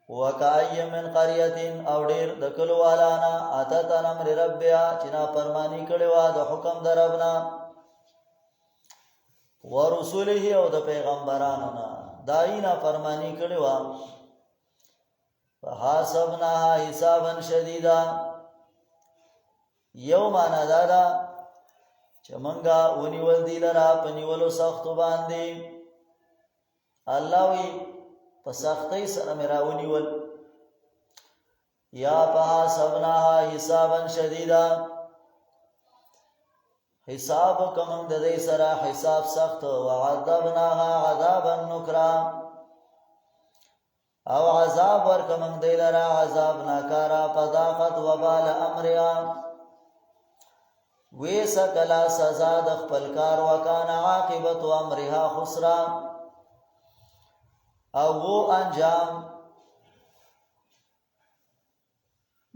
وکای من قريه او ډیر د کلو والانا اتت امر ربها چنا فرمانی کړي وا د حکم دربنا ورسوله او د پیغمبرانو نا داینا فرمانی کړي وا فحاسبنا حسابا شديدا یوم انا دادا چې منګه ونیول دی لرا پنیولو سخت باندې الله وی په سختۍ سره مې راونیول یا فحاسبناها حسابا شديدا حساب کوم د دې سره حساب سخت او عذابناها عذابا نکرا او عذاب ورکوم د لرا عذاب ناکارا فذاقت وبال امرها ویسا کلا سزا د خپل کار وکانا عاقبت امرها خسرا او وہ انجام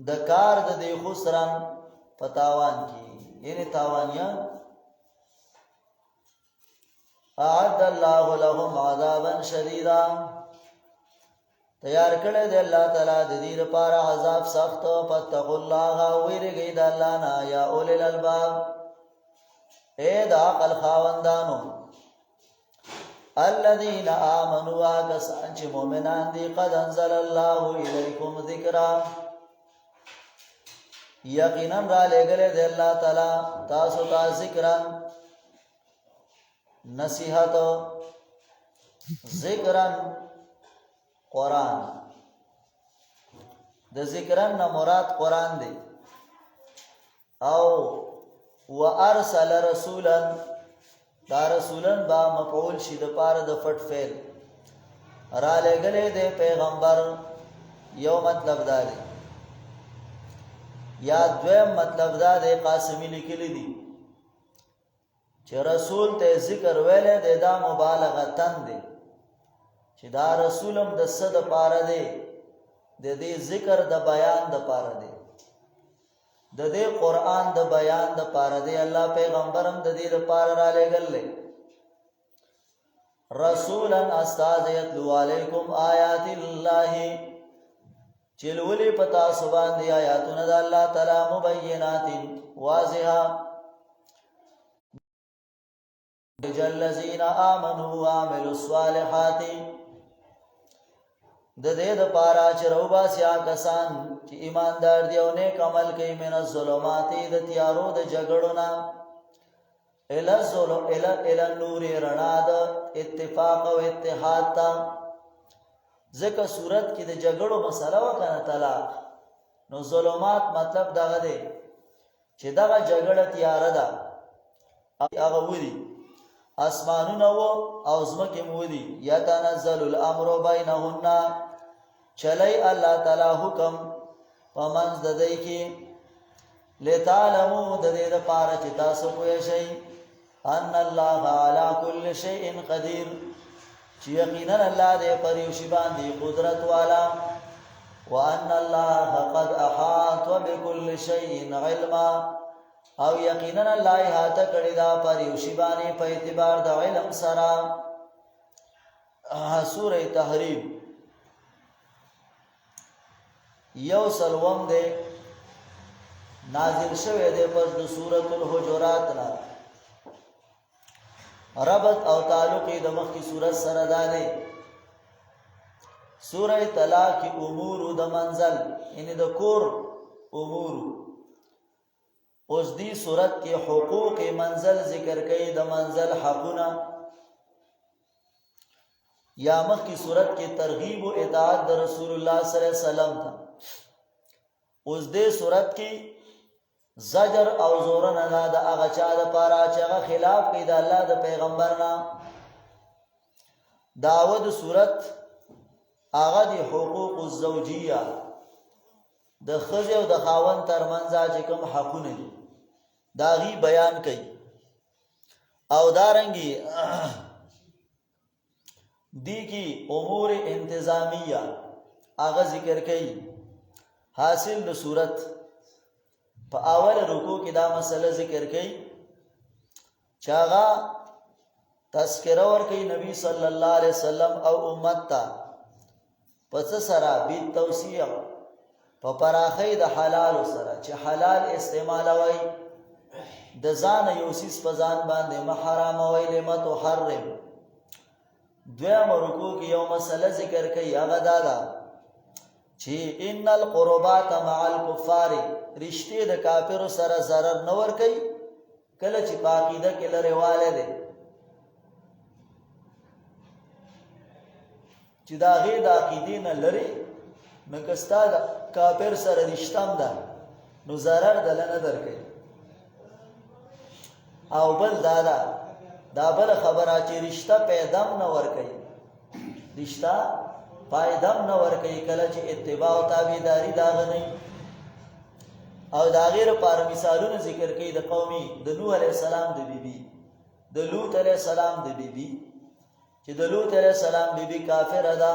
د کار د دی خسران پتاوان کی یعنی تاوانیان اعد الله لهم عذابا شديدا تیار کړی دی الله تعالی د دې لپاره عذاب سخت فتقوا الله ویریږئ د الله نه یا اولل الباب اے د عقل خاوندانو الذين آمنوا وكسان چې مؤمنان دي قد انزل الله اليكم ذکرا یقینا را لګلې دی الله تعالی تاسو ته ذکرا نصیحت ذکرا قرآن د ذکرن نه مراد قرآن دی او وارسل رسولا دا رسولن با مفعول شي د پاره د فټ فعل را لګلې د پیغمبر یو مطلب دا دی یا دویم مطلب دا دی قاسمی لیکلی دی چې رسول ته ذکر ویلې د دا مبالغه تن دی چې دا رسولم د صد پاره دی د دې ذکر د بیان د پاره دی د دې قران د بیان د پاره دی الله پیغمبرم د دې لپاره را لګل رسولا استاذ یتلو علیکم آیات الله چلولی پتا سبحان دی آیاتونه د الله تعالی مبینات واضحه الذين آمنوا وعملوا الصالحات د دې د پارا چې روبا سیا کسان چې ایماندار دی او نیک عمل کوي من الظلمات د تیارو د جګړو نه ال النور رڼا د اتفاق او اتحاد تا ځکه صورت کې د جګړو مسله وکنه طلاق نو ظلمات مطلب دغه دی چې دغه جګړه تیار ده هغه ودی اسمانونه او زمکه مودي یتنزل الامر بینهن چلی الله تعالی حکم پمنځ د دې کې لتعلموا د دې لپاره چې تاسو پوه شئ ان الله علی کل شیء قدیر چې یقینا الله دې پر یو شی باندې قدرت والا وان الله قد احاط بكل شیء علما او یقینا الله احاطه کړی دا پر یو شی باندې په اعتبار د علم سره سوره تحریم یو سلوم دے نازل شوه دے پس د سورۃ الحجرات نا ربط او تعلق د مخ کی سورۃ سره ده سورۃ طلاق کی امور د منزل یعنی د کور امور اوس دی سورۃ کې حقوق منزل ذکر کړي د منزل حقونه یا مخ کی سورۃ کې ترغیب او اطاعت د رسول الله صلی الله علیه وسلم تھا اوس دې سورۃ کې زجر او زور نه د هغه چا د پاره چې هغه خلاف کوي د الله د پیغمبر نه داود سورۃ هغه د حقوق الزوجیه د خځه او د خاوند ترمنځ چې کوم حقونه دي دا غي بیان کوي او دارنګي دی کی امور انتظامیہ هغه ذکر کوي حاصل د صورت په اول رکوع کې دا مسله ذکر کوي چې هغه تذکرہ ورکړي نبی صلی الله علیه وسلم او امت ته پس سره بی توصیه په پراخی د حلال سره چې حلال استعمالوي د ځان یو سیس په ځان باندې محرام وي لما تحرم. دویم رکوع کې یو مسله ذکر کوي هغه دا ده چې ان القربات مع الكفار رشتې د کافرو سره ضرر نه ور کوي کله چې په عقیده کې لري والے دي چې دا غي د عقیدې نه لري نو کستا کافر سره رشتام ده نو ضرر دلنه درکې. او بل دا بل خبره چې رشتہ پیدام نه ور کوي رشتہ پایدام نه ور کوي کله چې اتباع او تابعداري دا غني. او دا غیر پر مثالونه ذکر کوي د قومي د نوح علیہ السلام د بیبي د لوط علیہ السلام د بیبي چې د لوط علیہ السلام بیبي کافر ادا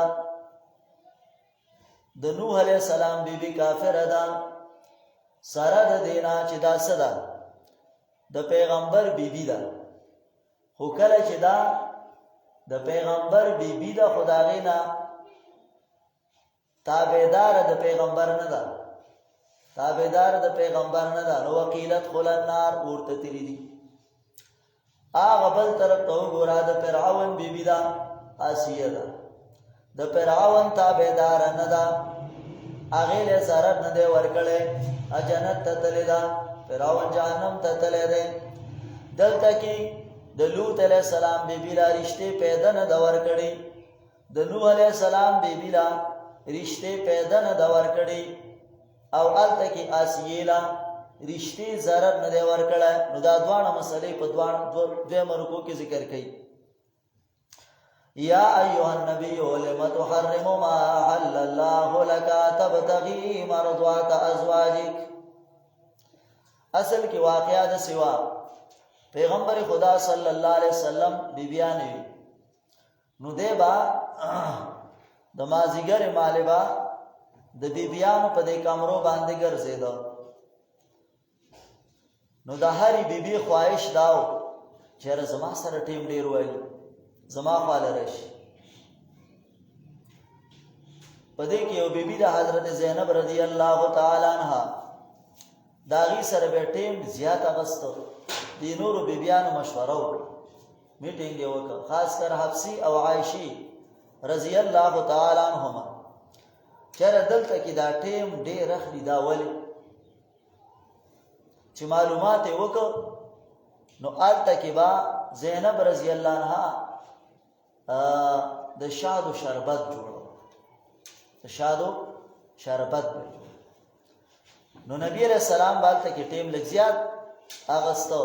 د نوح علیہ السلام بیبي کافر ادا سره د دینا چې دا صدا د پیغمبر بیبي دا خو کله چې دا د پیغمبر بیبي دا خدای نه تابعدار د پیغمبر نه دا تابعدار د پیغمبر نه دا نو وکیلت خل النار ورته تیری دي. هغه بل طرف ته ګورا د فرعون بیبي دا آسیه دا د فرعون تابعدار نه دا هغه له zarar نه دی ورکړې جنت ته تللی دا فرعون جهنم ته تللی دی. دلته کې د لوط علیہ السلام بیبي لا رشته پیدا نه دا ورکړې د نوح علیہ السلام بیبي لا رشته پیدا نه دا ورکړې او الته کې آسیه لا رشته zarar نه دی ورکړه. نو دا دواړه مسلې په دوه مرکو کې ذکر کړي. یا ایها النبی لم تحرم ما حل الله لك تبتغي مرضات ازواجك. اصل کې واقعا د سوا پیغمبر خدا صلی الله علیه وسلم بیبیان نو دیبا د مازیګر مالبا د بیبیانو په دې کمرو باندې ګرځیدو. نو د هرې بیبي خواهش داو چې زما سره ټیم ډیر وایي زما خواله راشي. په دې کې یو بیبي د حضرت زینب رضی الله تعالی عنها داغي سره به ټیم زیات اغستو. د نورو بیبیانو مشوره وکړه میټینګ یې وکړه خاص کر حفصی او عائشی رضی الله تعالی عنهما چیرې دلته کې دا ټیم ډیر اخلي دا ولې چې معلومات یې وکړه نو آلته کې با زینب رضی الله عنها د شادو شربت جوړو د شادو شربت نو نبی علیہ السلام بالته کې ټیم لږ زیات اغستو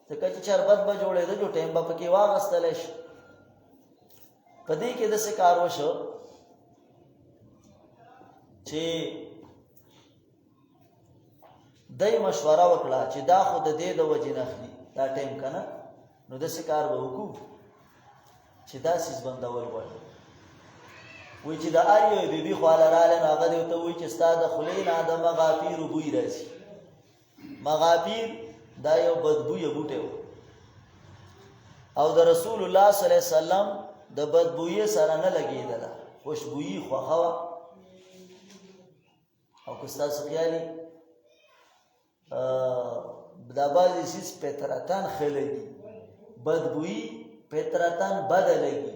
ځکه چې شربت به جوړېده جو ټیم به پکې واغستل شي. په دې کې د څه کار وشو چې دای مشوره وکړه چې دا خو د دې د وجې نه اخلي دا ټیم کنه نو د څه کار به وکړو چې دا سیس بندول غواړي. وی چې د اریو بیبي خواله رااله نو هغه دې ته وایي چې ستا د خولې نه د مغافیر بوی راځي. مغافیر دا یو بدبویه بوټی و او د رسول الله صلی الله علیه وسلم د بدبویې سره نه لګېدله خوشبویي خوښه وه. او که ستاسو خیالي دا بعضې څیز فطرتاً ښه لګي بدبویي فطرتاً بده لګي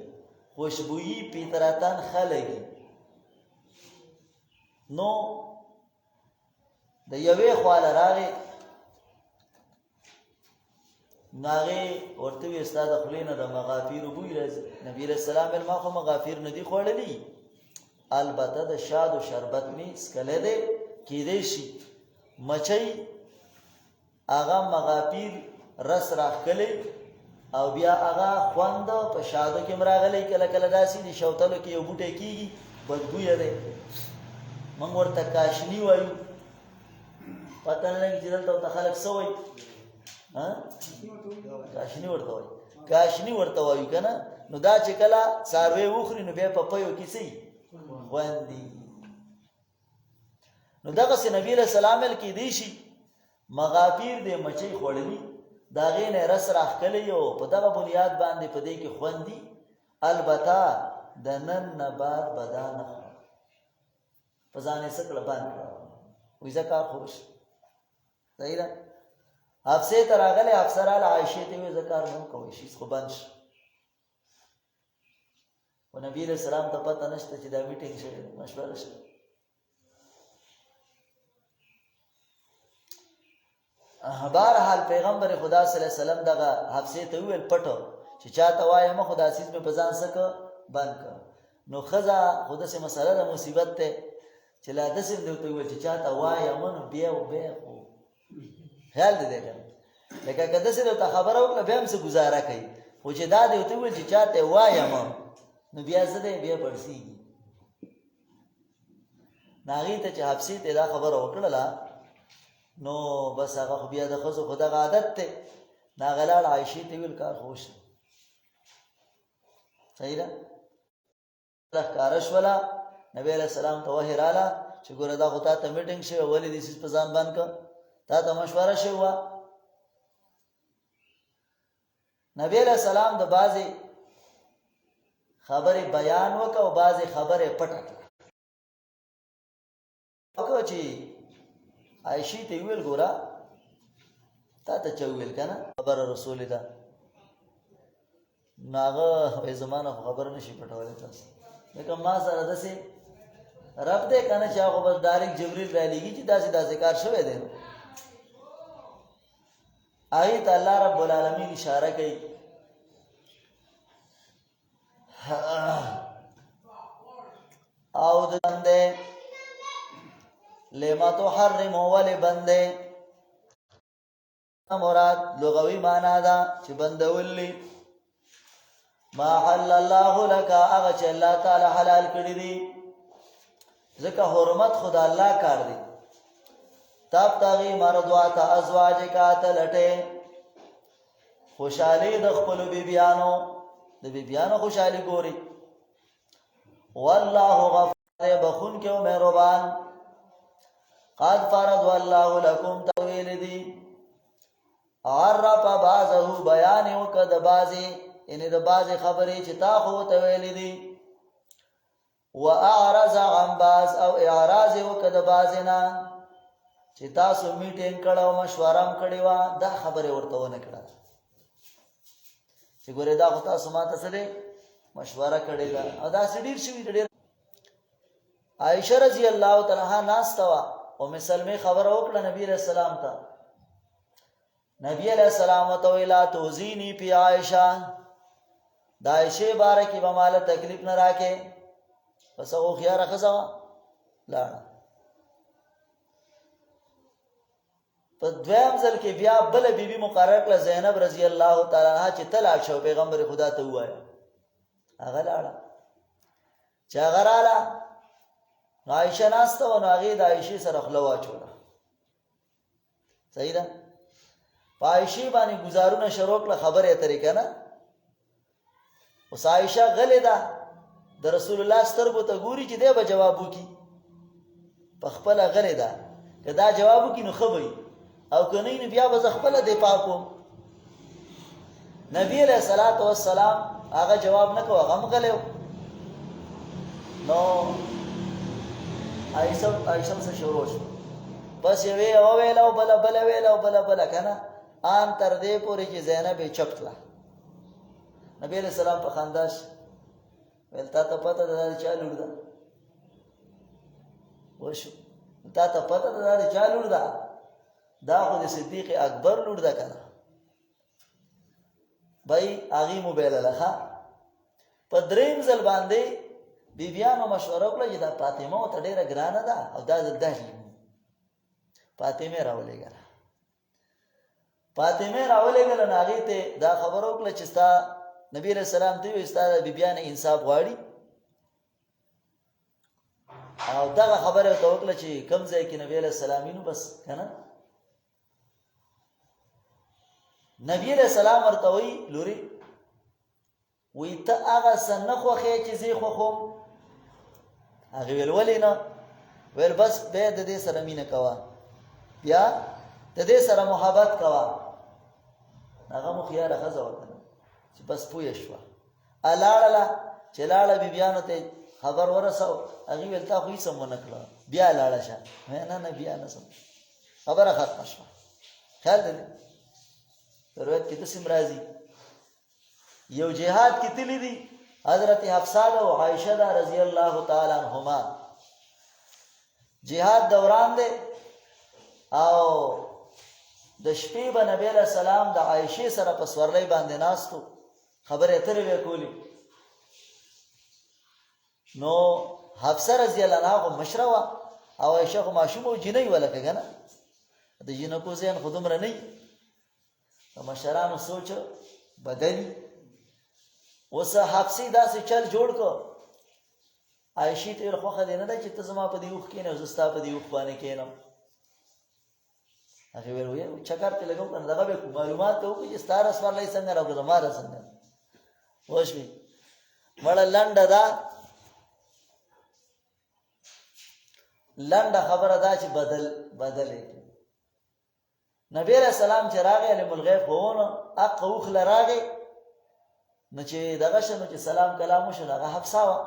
خوشبویي فطرتاً ښه لګي. نو د یوې خواله راغی ناغې ورته وی ستا د خولې نه د مغافیرو بوی راځي. نبي علیه السلام ویل ما خو مغافیر نه دي خوړلي البته د شادو شربت مې څکلی دی کیدی شي مچۍ هغه مغافیر رس راښکلی او بیا هغه خوند په شادو کې م راغلی کله کله داسې د شوتلو کې یو بوټی کېږي بدبویه دی موږ ورته کاشني وایو پته نه لګي چې دلته ورته خلک څه وایي کاشني ورته وایي کاشني ورته وایو که نه. نو دا چې کله څاروی وخوري نو بیا په پیو کې څه خوندي. نو دغسې نبي علیه السلام ویل کېدی شي مغافیر د مچۍ خوړلي د هغې نه رس راښکلی او په دغه بنیاد باندې په دې کې خوند دي. البته د نن نه بعد به دا نه خورم. په ځان یې څه کړه بند کړه، وایي زه کار خو وشي. صحیح ده. حفصې ته راغلی، حفصه راله عایشې ته وایي زه کار نه کوی شي خو بند شه. خو نبي علیه السلام ته پته نشته چې دا میټینګ شوی دی، مشوره شوې. بهرحال پیغمبر خدا صلی الله علیه وسلم دغه حفصې ته وویل پټو چې چاته وایه مه، خو دا څیز مې په ځان څه کړه بند کړه. نو ښځه خو داسې مسله ده، مصیبت دی چې لا داسې هم دې ورته وویل چې چاته وایه مه، نو بیا خو خیال دې دی که نه، لکه که داسې دې ورته خبره وکړه بیا هم څه ګزاره کوي، خو چې دا دې ورته وویل چې چاته وایه مه، نو بیا څه دی، بیا پړسېږي. نو هغې ته چې حفصې ته دا خبره وکړله، نو بس هغه خو بیا د ښځو خو دغه عادت دی. نو هغه لاړ عایشې ته ویل کار خو وشي. صحیح ده. ښکاره شوله، نبي علیه السلام ته وحی راله چې ګوره دا خو تا ته میټینګ شوی، ولې دې څیز په ځان بند کړه، تا ته مشوره شوې وه. نبي علیه السلام د بعضې خبرې بیان وکړه او بعضې خبرې پټه کړه. وکړه چې عایشې ته یې وویل ګوره تا ته چا وویل که نه خبره رسولې ده. نو هغه وایي زما نه خو خبره نه شي پټولی تاسو، ځکه ما سره داسې رب دی که نه چې هغه بس ډایرکټ جبریل رالیږي چې داسې داسې کار شوی دی. هغې ته الله رب العالمین اشاره کوي او د بندې لما تحرم ولې بندې مراد لغوي معنا ده چې بندولی ما حل الله لك هغه چې الله تعالی حلال کړي دي، ځکه حرمت خدا الله کار دی. تبتغي مرضات ازواجک ته لټې خوشحالي د خپلو بیبیانو، د بیبیانو خوشحالي ګوري. والله غفور بخون کې او مهربان. قد فرض الله لكم تویل دی عرف بعضه بیان وکړه د بعضې، یعنې د بعضې خبرې چې تا خو ورته ویلې دي. واعرض عن بعض او اعراض یې وکړه د بعضې نه چې تاسو میټینګ کړه او مشوره هم کړې وه، دا خبرې ورته ونه کړه چې ګورې دا خو تاسو ما ته څه دی مشوره کړې ده. او داسې ډېر شوي دي. ډېر عایشه رضی الله تعالی عنها ناسته وه، ام سلمې خبره وکړه نبي علیه السلام ته. نبی علیہ السلام ته ویلا توزینی پی عائشہ، دا عائشې باره کې به ماله تکلیف نه راکې. پس هغه هوښیاره ښځه وه، لاړه. په دویم ځل کې بیا بله بیبي مقرر کړه زینب رضی الله تعالی عنها چې ته لاړ شه پیغمبر خدا ته ووایه. هغه لاړه. چې هغه راله نو عایشه ناسته وه، نو هغې د عایشې سره خوله واچوله. صحیح ده. په عایشې باندې ګزارونه شروع کړه، خبرې اترې که نه. اوس عایشه غلې ده، د رسول الله سترګو ته ګوري چې دی به جواب وکړي، په خپله غلې ده. که دا جواب وکړي نو ښه به وي، او که نه وي نو بیا به زه خپله دفاع کوم. نبي علیه الصلاة والسلام هغه جواب نه کوه، هغه هم غلی و. نو عایشه څه شروع شو، بس یوې وویله او بله بله ویله او بله بله که نه، آن تر دې پورې چې زینب یې چپ کړه. نبي علیه السلام په خندا شو، ویل تا ته پته ده دا د چا لور ده؟ وشو تا ته پته ده دا د چا لور ده؟ دا خو د صدیق اکبر لور ده که نه. بای هغې مو بایلله ښه. په درېیم ځل باندې بیبیانو مشوره وکړه چې دا فاطمه ورته ډېره ګرانه ده او دا ځل دا فاطمې راولېږله. فاطمې راولېږله نو هغې ته دا خبره وکړه چې ستا نبي علیه السلام ته وایي ستا د بیبیانې انصاف غواړي. او دغه خبره ورته وکړه چې کوم ځای کې نبي علیه السلام وي نو بس که نه. نبي علیه السلام ورته وایي لورې وایي ته هغه څه نه خوښې چې زه یې خوښوم. هغې ویل ولې نه؟ ویل بس بیا د دې سره مینه کوه، بیا د دې سره محبت کوه. هغه مو خيار ښځه وکړه چې بس پوه شوه الاړه چې لاړه بیبیانو ته خبر ورساو هغې ویل تا خو هېڅ هم ونه کړه بیا لاړه شه نه بیا نه سم خبره ختمه شوه خیال دی روایت کې داسې راځي یو جهاد کې تللی دي حضرت حفصه او عایشه ده رضی الله تعالی عنهما جهاد دوران دی او د شپې به نبی علیه السلام د عایشې سره په سورلۍ باندې ناستو خبرې اترې به کولې نو حفصه رضی الله عنها خو مشره وه او عایشه خو ماشوم او جینۍ وه لکه که نه د جینکو ذهن خو دومره نه وي د مشرانو سوچ بدلي اوس حفصې داسې چل جوړ کړ عایشې ته ویل خوښه دې نه ده چې ته زما په دې اوښ کښېنې او زه ستا په دې اوښ باندې کښېنم هغې ویل ویل چکر پې لګوم که نه دغه به معلومات ته وکړي چې ستا رسمالۍ څنګه ده او که زما ده څنګه ده پوه شوې مړه لنډه ده لنډه خبره دا چې بدلې نبی علیہ السلام چې راغی علم الغیب ښوونه حق اوښله راغی نو چې دغه شه نو چې سلام کلام وشو نو هغه حفصه وه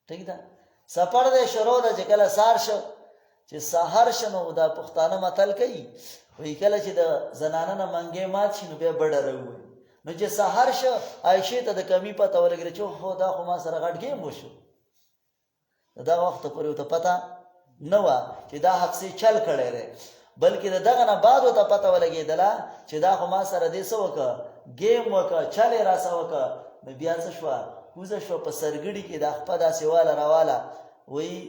ټیک ده سفر دی شروع ده چې کله سهار شو چې سهار شه نو دا پښتانه متل کوي وایي کله چې د زنانه نه منګې مات شي نو بیا بډه راووایي نو چې سهار شه عایشې ته د کمي پته ولګېده چې هو دا خو ما سره غټ ګیم وشو دغه وخته پورې ورته پته نه وه چې دا حفصې چل کړی دی بلکې د دغه نه بعد ورته پته ولګېدله چې دا خو ما سره دې څه وکړه ګیم وکړه چل یې راسه وکړه نو بیا څه شوه کوزه شوه په سرګړي کې دا خپه داسې واله راواله وایي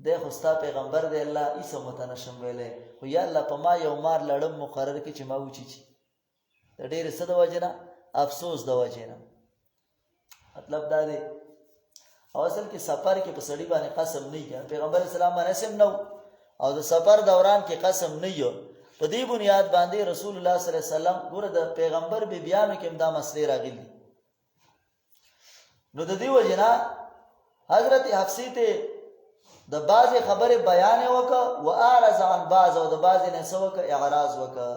دی خو ستا پیغمبر دی الله هېڅ هم ورته نشم ویلی خو یا الله په ما یو مار لړم مقرر کړي چې ما وچیچي د ډېرې څه د وجې نه افسوس د وجې نه مطلب دا دی او اصل کې سفر کې په سړي باندې قسم نه وي پیغمبر اسلام باندې اسم نه او د سفر دوران کې قسم نه وي په دې بنیاد باندې رسول الله صلی الله علیه وسلم ګوره د پیغمبر بیبیانو کې هم دا مسلې راغلي نو د دې وجې نه حضرت حفصې ته د بعضې خبرې بیان یې وکړه و اعرض عن بعض او د بعضې نه څه وکړه اعراض وکړه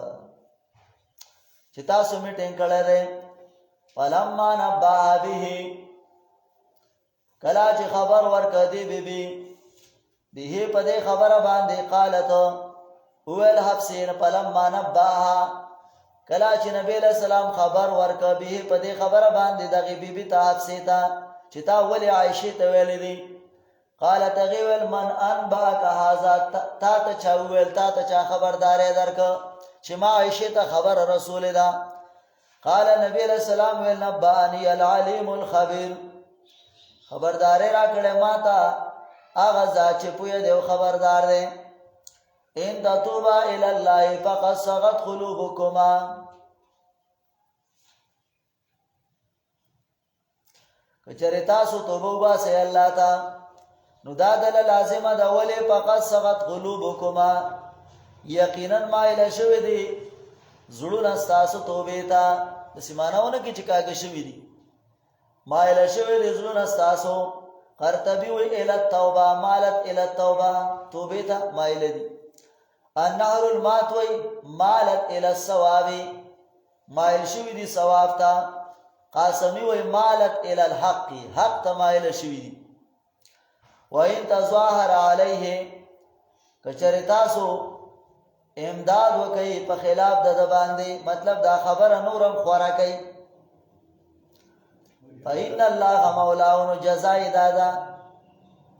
چې تاسو میټینګ کړی دی فلما نبأها به کله چې خبر ورکړه دې بیبي به په دې خبره باندې قالت وویل حفصې فلما نبأها کله چې نبی علیه السلام خبر ورکړه به په دې خبره باندې دغې بیبي ته حفصې ته چې تا ولې عایشې ته ویلې دي قالت هغې ویل من انبأک هذا تا ته چا وویل تا ته چا خبرداری درکړه چې ما عایشې ته خبره رسولې ده قال نبی علیه السلام ویل نبأني العلیم الخبیر خبرداری را کړې ما ته هغه ذات چې پوهه دی او خبردار دی ان تتوبا الی الله فقد صغت قلوبکما که چېرې تاسو توبه وباسئ الله ته نو دا دله لازمه ده ولې فقد صغت قلوبکما یقینا مایله شوي دي زړونه ستاسو توبې ته داسې معناونه کې چې کاږه شوي دي مایله شوي دي زړونه ستاسو قرطبي وی الی التوبه مالت الی التوبه توبې ته مایله دي النهر المات وی مالت الی الصواب مایل شوي دي ثواب ته قاسمی وی مالت الی الحق حق ته مایله شوي دي وان تظاهر علیه که چېرې تاسو امداد وکړئ په خلاف د ده باندې مطلب دا خبره نورم خوره کوي فإن الله مولاه نو جزای دا ده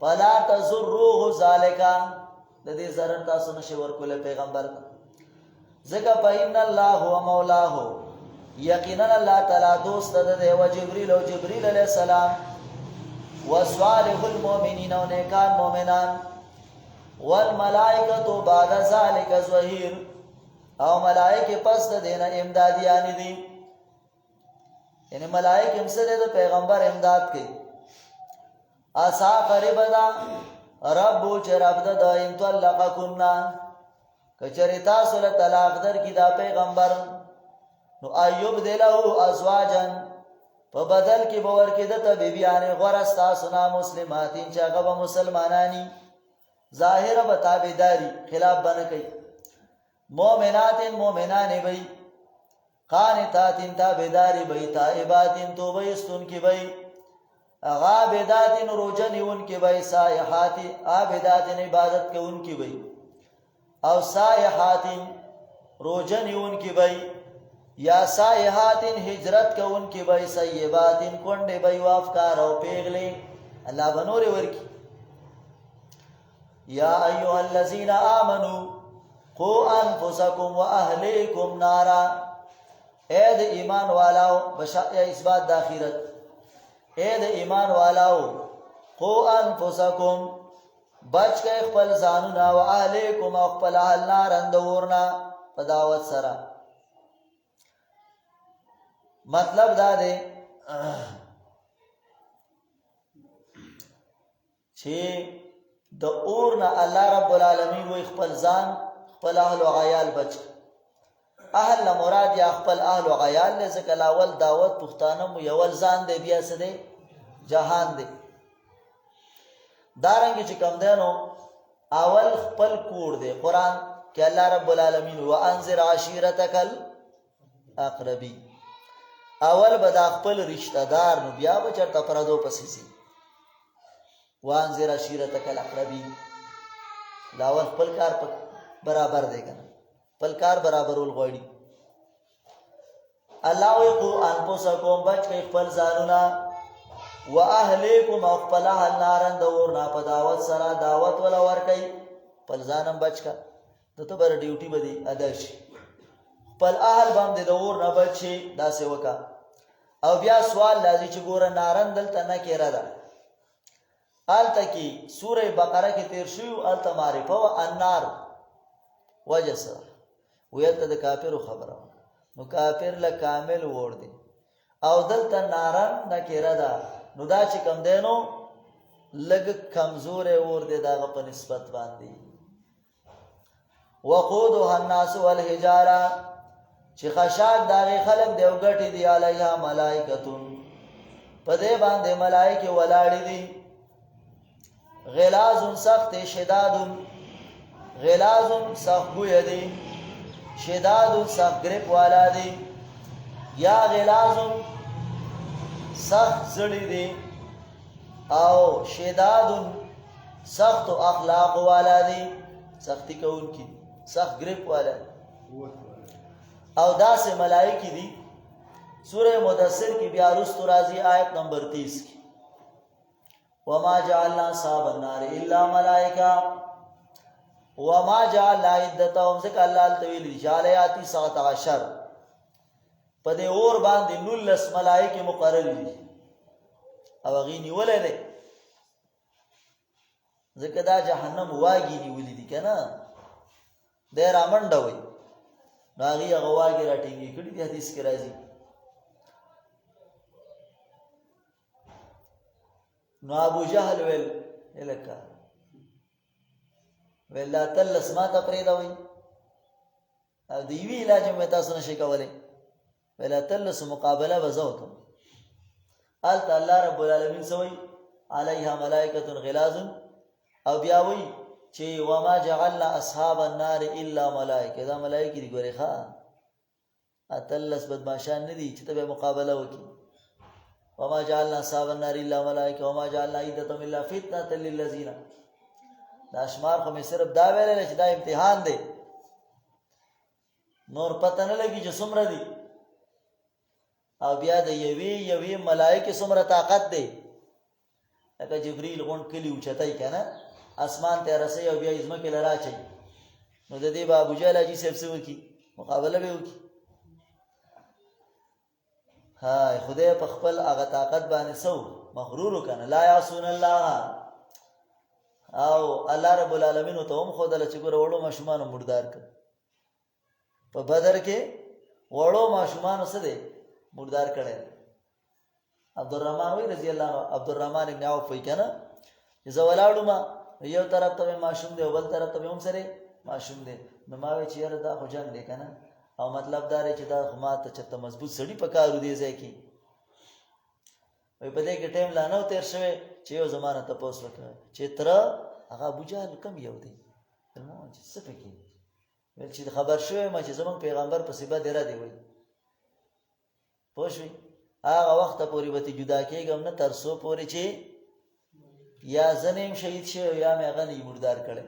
فلا تضروه ذلک د دې ضرر تاسو نشئ ورکولی پیغمبر ته ځکه فإن الله هو مولاه یقینا الله تعالی دوست ده دی و جبریل او جبریل علیه السلام وصالح المؤمنین و نیکان مؤمنان والملائکة بعد ذلك ظهیر او ملائکه پس د دینه امدادیان دي یعنی ملائکه هم سره د پیغمبر امداد کوي اسا قریب ده رب چې رب ده ان طلقکنا کچری تاسو له طلاق در کی دا پیغمبر نو ایوب دلو ازواجن په بدل کې باور کې د ته بیبیانې غوړه ستاسو نه مسلماتین چې هغه مسلمانانی ظاهره به تابعداري خلاف بنه کوي مومنات مومنان بی، قانتات تابداری بی، تائبات توبه استون کی بی، غابدات روجن ان کی بی، سائحات عابدات عبادت کے ان کی بی، او سائحات روجن ان کی بی، یا سائحات ہجرت کا ان کی بی، سیبات کنڈے بی وافکار او پیغلے اللہ بنور ورکی. یا ایوہ الذین آمنوا قو انفسکم و اہلیکم نارا، اید ایمان والاو بشاء اثبات داخیرت، اید ایمان والاو قو انفسکم بچ کے اخپل زانونا و اہلیکم اخپل اہل نارن دورنا پداوت سرا. مطلب دا دے چھے دا اورنا اللہ رب العالمین و اخپل زان اخپل اہل و غیال بچ. اہل مراد یا اخپل اہل و غیال لے زکل اول دعوت پختانم و یول زان دے بیا سدے جہان دے. دارنگی چکم دینو اول اخپل کوڑ دے قرآن کہ اللہ رب العالمین وانذر عشیرتک الاقربی، اول بدا اخپل رشتہ دار نو بیا بچر تپردو پسیسی وانذر عشیرتک الاقربی. لاول اخپل کار برابر دے گا، پلکار برابر الغوڑی. اللہ ویقو انفسکم بچ کے اخپل زانونا و اہلیکم اخپل اہل نارن دورنا پا دعوت سرا دعوت والا ورکی پل زانم بچ کا تو بر ڈیوٹی بدی ادرشی پل اہل بام دے دورنا بچی دا سے وکا. او بیا سوال لازی چی گورا نارن دلتا نکی ردا آلتا کی سورہ بقرہ کی تیر شیو آلتا معرفہ و النار وجہ سر ویلتا دا کافر خبرہ نو کافر لکامل وور دی او دلتا نارن نکی ردا نو دا چی کم دینو لگ کمزور وور دی دا غا پا نسبت باندی. وقودها الناس والحجارہ چی خشاک داغی خلق دیو گٹی دی علیہا ملائکتون پدے باندے ملائک ولاڑی دی غلازن سخت شدادن، غلازن سخت گوی دی، شدادن سخت گرپ والا دی، یا غلازن سخت زڑی دی او شدادن سخت اخلاق والا دی، سختی کون کی سخت گرپ والا دی. او دا سے ملائکی دی سورہ مدثر کی بیارست رازی آیت نمبر 30 کی وما جعلنا اصحاب النار الا ملائکہ وما جعلنا عدتهم ذکر اللہ الطویل جعلیاتی 17 پدے اور باندے نلس ملائک مقرر دی او غینی ولی دے ذکر دا جہنم واگی نی ولی دی کنا دے رامن ڈوئی ناغی اغواگی راٹینگی کڑی دی حدیث کے رازی. نو ابو جہل ویل الکا ویل لا تلس ما تا پریدا وی او دیوی علاج میں تاسو نشی کولے ویل لا تلس مقابلہ بزوتم آلتا اللہ رب العالمین سوئی علیہا ملائکت غلاز او بیاوی چی وما جعلنا اصحاب النار الا ملائک دا ملائکی دی گوری خواہ اتلس بدماشان ندی چی تبع مقابلہ وکی. وما جعلنا اصحاب النار الا ملائک وما جعلنا عیدتم الا فتنة للذین دا اشمار خو میں صرف دا ویلے لے چی دا امتحان دے نور پتہ نہ لگی جو سمرہ دی او بیا دا یوی ملائک سمرہ طاقت دے لکہ جبریل غنڈ کلی اوچتائی کنا اسمان تے رسی او بیا ازمہ کے لرا چاہی نو دا دے با ابو جہل جی سیب سے وکی مقابلہ بے وکی. ہاں خدای پخپل آغا طاقت بانے سو مغرورو کنا لا یعصون اللہ او اللہ رب العالمین تو ہم خود اللہ چکر وڑو ما شمانو مردار کر پا بدر کے وڑو ما شمانو سدے مردار کرے. عبدالرحمن وی رضی اللہ عنہ عبدالرحمن ابن عوف وی کنا جزا ولاڑو ما یو طرف تا معشوم دے و بل طرف تا ہم سرے معشوم دے نو ماوی چیر دا خو جنگ دے کنا او مطلب دارے چی دا خمات چتا مضبوط سڑی پکارو دے زے کی وی پدے کے ٹیم لانو تیر شوے چیو زمانہ تا پوس وکر چی ترہ اگا ابو جہل کم یو دے فرمو چی سپکی ویل چې خبر شوی ما چې زمونږ پیغمبر په صفت دی را دی وایي پوه شوې هغه وخته پورې به جدا کېږم نه تر څو پورې چې یا زنیم شهید شي یا مې هغه نه مردار کړی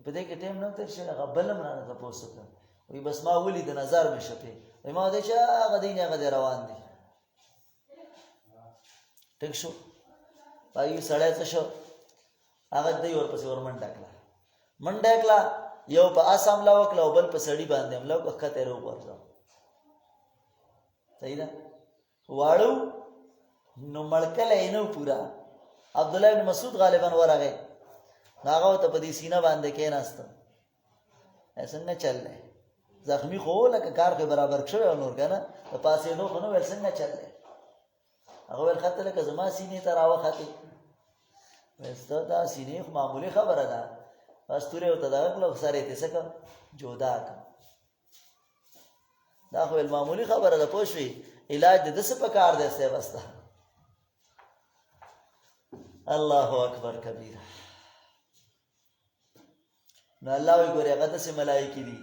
په دې کې ټیم نه تر شي هغه بل هم رانه تپوس وکړه وایي بس ما ولید نظر مې شپې وایي ما ورته چې هغه دی هغه دی روان دی ټیک شو وایي سړی څه شو هغه دی ورپسې ور منډه کړه یو په آس حمله وکړه او بل په سړي باندې حمله وکړه ښکته یې راوغورځاوه صحیح ده واړو نو مړکلی یې نه و پوره عبدالله بن مسعود غالبا ورغی نو هغه ورته په دې سینه باندې کېناسته څنګه چل دی زخمي خو لکه کار خو برابر شوی او نور که نه په پاسېدو خو نه ویل څنګه چل دی هغه ویل ښه ته لکه زما سینې ته راوختې ویل ستا دا سینې خو معمولي خبره ده بس تورې ورته دغه کړه او سر یې څه کړه جدا کړه دا خو ویل معمولي خبره ده پوه شوې علاج د ده څه په کار دی صاحب ستا الله اکبر کبیر نو الله وی ګورې هغه داسې ملایکې دي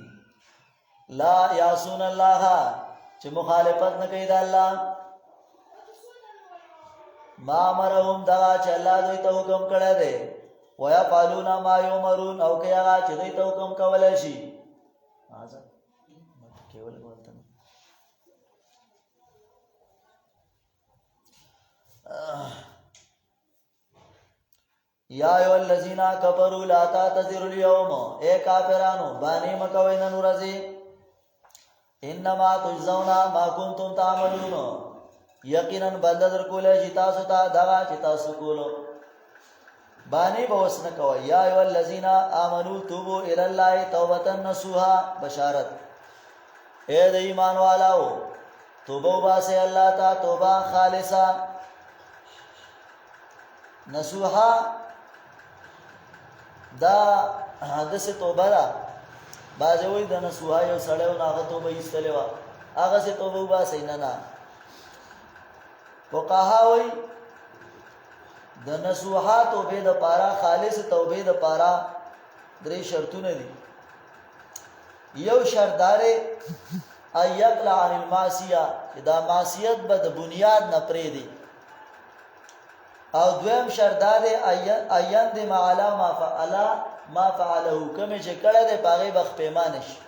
لا یعصون الله چې مخالفت نه کوي د الله ما امرهم دغه چې الله دوی ته حکم کړی دی ویفعلون ما یؤمرون او که هغه چې دوی ته حکم کولی شي یا ایها الذین کفروا لا تعتذروا اليوم اے کافرانو بانی مکوئ نن ورځې انما تجزون ما کنتم تعملون یقینا بدله درکولی شي تاسو ته دغه چې تاسو کولو بانی به اوس نه کوئ یا ایها الذین آمنوا توبوا الی الله توبة نصوحا بشارت اے د ایمان والاو توبه وباسئ الله ته توبه خالصه نصوحا دا حدث توبه ده بعضې وایي د نصوحا یو سړی و نو هغه توبه ایستلې وه هغسې توبه وباسئ نه نه فقها وایي د نصوحا توبې دپاره خالص توبې دپاره درې شرطونه دي یو شرط دا دی ان یقلع عن المعصیه چې دا معصیت به د بنیاد نه پرېږدي او دویم شرط دا دی ان یندم علی ما فعله کومې چې کړی دی په هغې به پښیمانه شي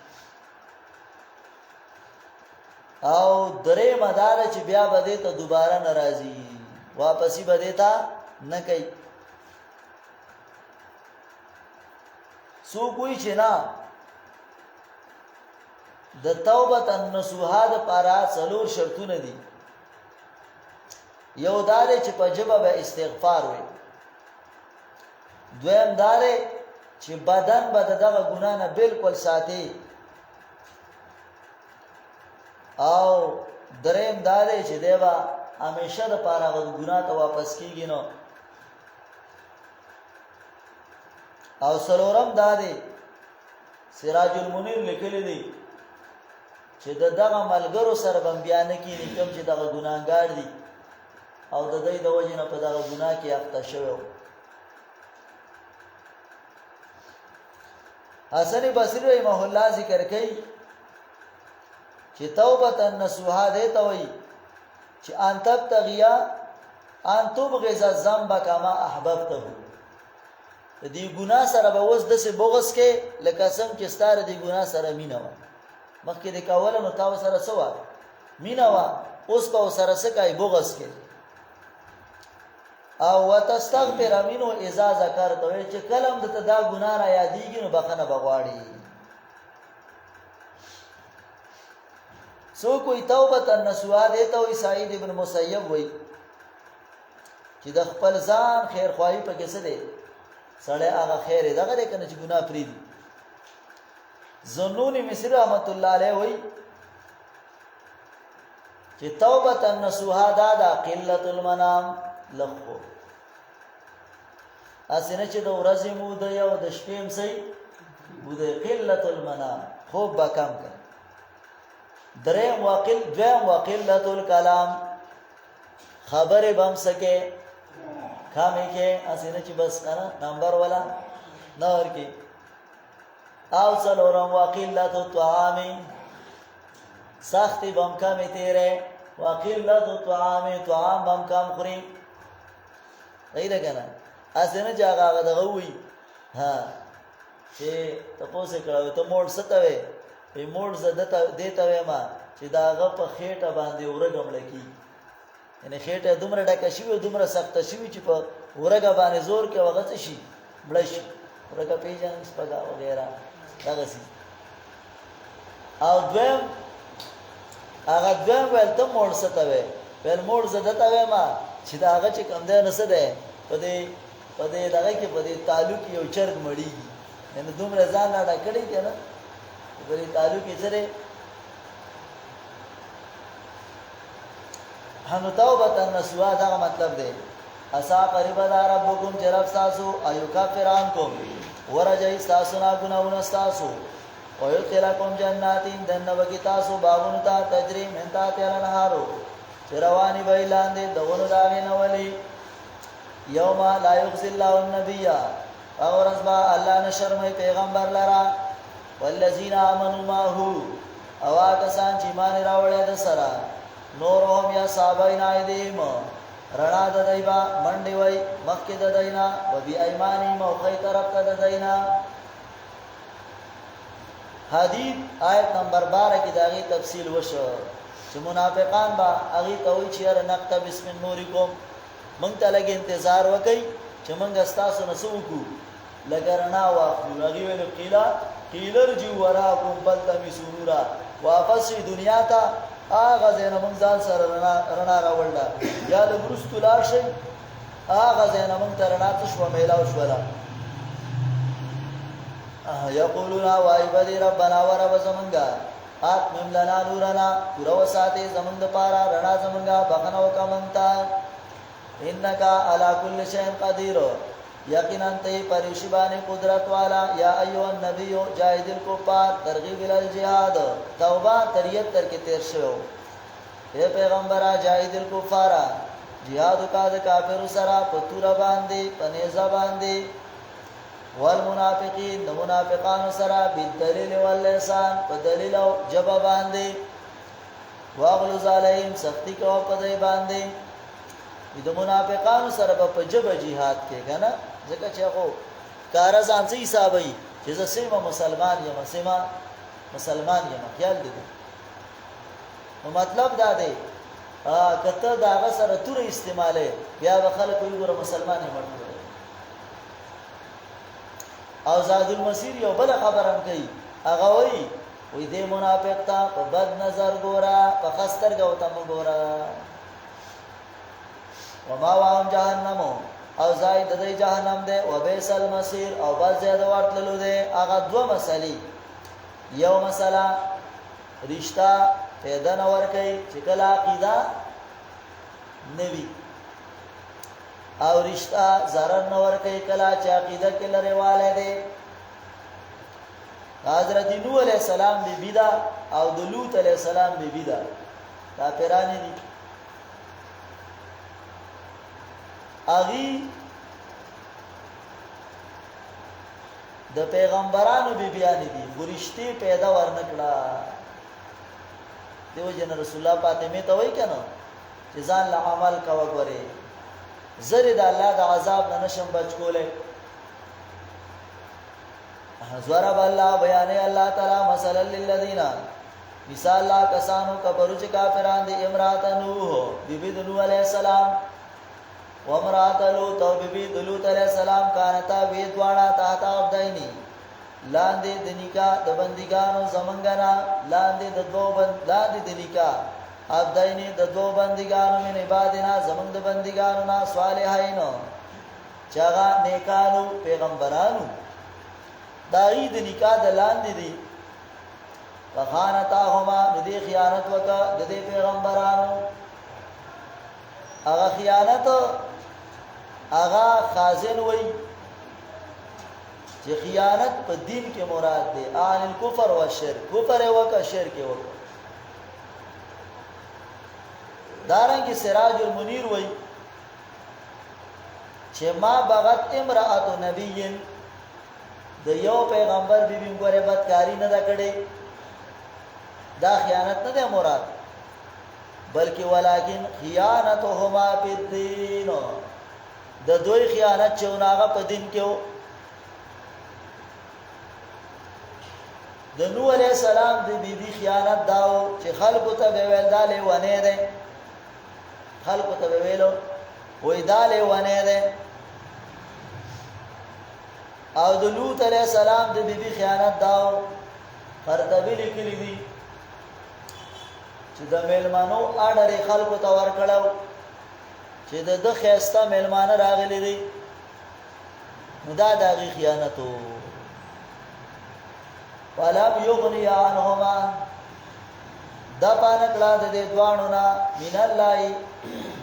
او درېیمه دا ده چې بیا به دې ته دوباره نه راځي واپسې به دې ته نه کوي څوک وایي چې نه د توبة النصوحا دپاره څلور شرطونه دي یو دا دی چې په ژبه به استغفار وي دویم دا دی چې بدن به د دغه ګناه نه بلکل ساتي او دریم دا دی چې دی به همیشه دپاره هغه ګناه ته واپس کېږي نو او څلورم دا دی سراج المنیر لیکلی دی چې د دغه ملګرو سره به بیا نه کېني کوم چې دغه ګناهګار دي او د دوی د وجې نه په دغه ګناه کې اخته شوی و حسن بصري رحمه الله ذکر کوي چې توبة النصوحا دې ته وایي چې ان تبتغیا ان تبغض الذنب کما احببته د دې ګناه سره به اوس داسې بغض کې لکه څنګه چې ستا د دې ګناه سره مینه وه مخکې د کوله نو تا ورسره څه وه مینه وه اوس به ورسره څه کوې بغض کې او وتستغفر منه اذا ذکرته وایي چې کله هم درته دا ګناه را یادېږي نو بخښنه به غواړي څوک وایي توبة النصوحا دې ته وایي سعید ابن مسیب وایي چې د خپل ځان خیرخواهي پکې څه دی سړی هغه خیر یې دغه دی که نه چې ګناه پرېږدي ذنون مصری رحمت الله علیه وایي چې توبة النصوحا دا ده قلة المنام لږ خوب هسې نه چې د ورځې موده یا د شپې هم صحیح موده قلة المنام خوب به کم کړه دویم وقلة الکلام خبرې به هم څه کې کمې کې هسې نه چې بس که نه نمبر والا نه ورکړي او څلورم وقلت الطعام سختی بم کمی تیره وقلت الطعام طعام بم کم خوري غیره کنه اسنه جاګه دغه وی ها چې تاسو کړو ته موړ ستوي په موړ زده دیته ما چې داغه په خېټه باندې ورګم لکی یعنی خېټه دومره ډکه شي او دومره سخته شي چې په ورګه باندې زور کې وغت شي بلش ورګه پیژن سپګه وغیرہ دغه سي او دویم هغه دویم ول ته موړ ستوي ول موړ زده ته ما چې داغه چې کم ده نسه ده په دې دغه کې په دې تعلق یو چرګ مړیږي نن دومره ځان لا ډکړی کنه په دې تعلق یې سره هنو توبه النسوا دا مطلب دی اسا قریب دا ربکم جرب تاسو ایو کافران کوم ورجای تاسو نا ګناونه تاسو او یتلکم جناتین دنوکی تاسو باغونو ته تجری من تا تل نهارو چروانی بایلاندې دغونو داغه نولی یوم لا یخزی الله النبی او رزبا الله نشرمای پیغمبر لرا والذین آمنوا معه او کسان چې ایمان راوړل د سره نورهم یا صابین ایدیم رڼا د دایبا منډي وای مخکې د داینا و بی ایمانی موخی طرف ته د داینا حدیث آیت نمبر 12 کې داغي تفصیل وشو چې منافقان با اغي کوي چې ر نقطه بسم نورکم مونږ ته لګي انتظار وکي چې مونږ استاسو نسو کو لګرنا واخلو هغه ویل قیلر جو وراکم بل تمی سورا واپس دنیا ته آغا زینا منگ زان سر رنا راولدا یا لگرستو لاشی آغا زینا منگ تا رنا تشو میلاو شولا یقولونا وائی بدی ربنا و رب زمنگا آتمم لنا نورنا پورا وساتی زمنگ پارا رنا زمنگا بخنو کمنگتا انکا علا کل شین قدیر یقینا تی پریشبانی قدرت والا یا ایوہ النبیو جاہد الکفار ترغیب الالجہاد توبہ تریت تر کے تیر شو اے پیغمبرہ جاہد الکفارہ جہادو کا دا کافر سرا پتورا باندے پنیزہ باندے والمنافقین دا منافقان سرا بالدلیل واللسان پدلیل و جبا باندے واغلوز علیہم سختی کو پدائی باندے د منافقانو سره په جبه jihad کې کنه ځکه چې خو کار ځان سي حسابي چې زه سیمه مسلمان یم سیمه مسلمان یم خیال دې نو مطلب دا دی کته دا سره تور استعماله بیا به خلک وګوره مسلمان یم او زاد المسیر یو بل خبرم کوي هغه وای دې منافق ته په بد نظر ګورا په خستر غوتم ګورا وما وهم جهنم او زائد د جهنم ده او بیس المصير او بل زیاده ورتللو ده هغه دوه مسلې یو مسله رشتہ پیدا نور کوي چې کله عقیده نوي او رشتہ zarar نور کوي کله چې عقیده کې لري والے ده حضرت نوح علیہ السلام بی دا او د لوط علیہ السلام بی دا دا پیرانی دي اغي د پیغمبرانو بیان دي ورشتي پیدا ورنکړه دیو جن رسول الله فاطمه ته وای کنه چې ځان له عمل کا وګوري زری د الله د عذاب نه نشم بچ کوله ضرب الله بیان الله تعالی مثلا للذین مثال لا کسانو کفروا چې کافران دي امرات نوح بیبی نوح علیہ السلام وامرات لوط او بیبی لوط علیہ السلام کانتا ویدوانا تحت عبدینی لاندې د نکاح د بندګانو زمنګنا لاندې د نکاح عبدینی د دو بندګانو من عبادنا زمنګ د بندګانو نا صالحین چاغه نیکانو پیغمبرانو دای د نکاح د لاندې دي وخانتاهما ندی خیانت وکا د دې پیغمبرانو هغه خیانت هغه خازن وای چې خیانت په دین کې مراد ده ان الکفر و شرک کفر وکا شرک وکا دارنګ سراج المنیر وای چې ما بغت امراه نبی د یو پیغمبر بیبي ګوره بدکاری نه ده کړې، دا خیانت نه ده مراد، بلکې ولکن خیانتهما فی الدین، د دوی خیانت چې هغه په دین کې و. د نوح علیہ السلام د بیبي خیانت داو چې خلکو ته به ویل دا لیونی دی، خلکو ته به ویلو وای دا لیونی دی. او د لوط علیہ السلام د بیبي خیانت داو، قرطبی لیکلی دی چې د میلمانو اډر خلکو ته ورکړو چې د خیسته میلمانه راغلي دي، نو دا دغه خیانت وو. فلم یغنی عنهما، دا پانکړه د دې دوانو نه من الله،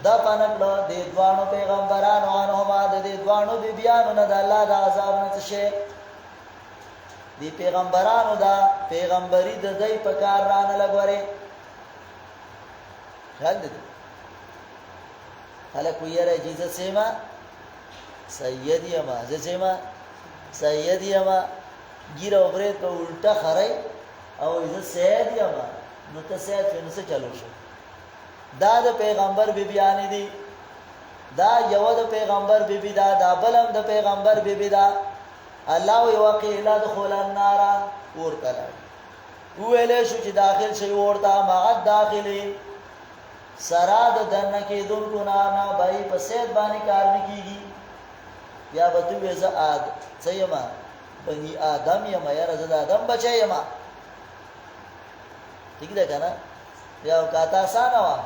دا پانکړه د دوانو پیغمبرانو عنهما د دې دوانو د بیانو نه د الله د عذاب نه څه دی پیغمبرانو دا پیغمبري د دې په کار رانه لګوري. خیال دې هله کوی را جیزه سیما سید یما زسیما سید یما ګیر او برې ته الټا خړای او زه سید یما نو ته سید څنګه څه چلو شو. دا د پیغمبر بیبیان دي، دا یو د پیغمبر بیبی دا، دا بلم د پیغمبر بیبی دا. الله وقیل ادخل النار، ور کړه ویلې شو چې داخل شي ورته ما داخلي سرا د دنه کې دون کو نه بای په سید باندې کار نه کیږي. یا به تو وزه اد سیما بني آدم یم یا رزد آدم بچه یم، ٹھیک ده کنه. یا کاتا سانوا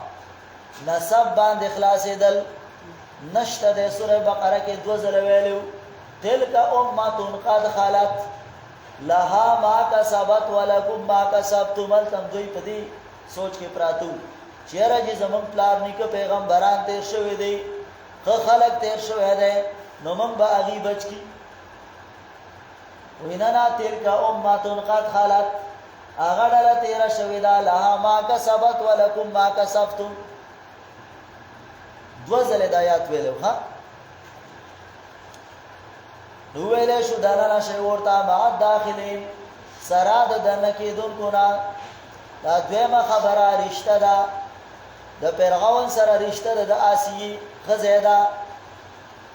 نسب باندې خلاصې دل نشته د سوره بقره کې 2 ځله ویلو تلک امه قد خلت لها ما کسبت ولکم ما کسبتم. تم دوی پدی سوچ کې پراتو چیرې چې زمون پلار نیکه پیغمبران تیر شوی دی، خو خلق تیر شوی دی، نو موږ به اغي بچ کی. ویننا تلک امه قد خلت، اغه ډله تیر شوی دا، لها ما کسبت ولکم ما کسبتم. 2 ځله د آیات ویلو ها نو ویلې شو دانا شی ورته ما داخلين سرا د دنه کې دون کو نا. دا دویمه خبره رشتہ ده د فرعون سره، رشتہ ده د آسیه غزیدا،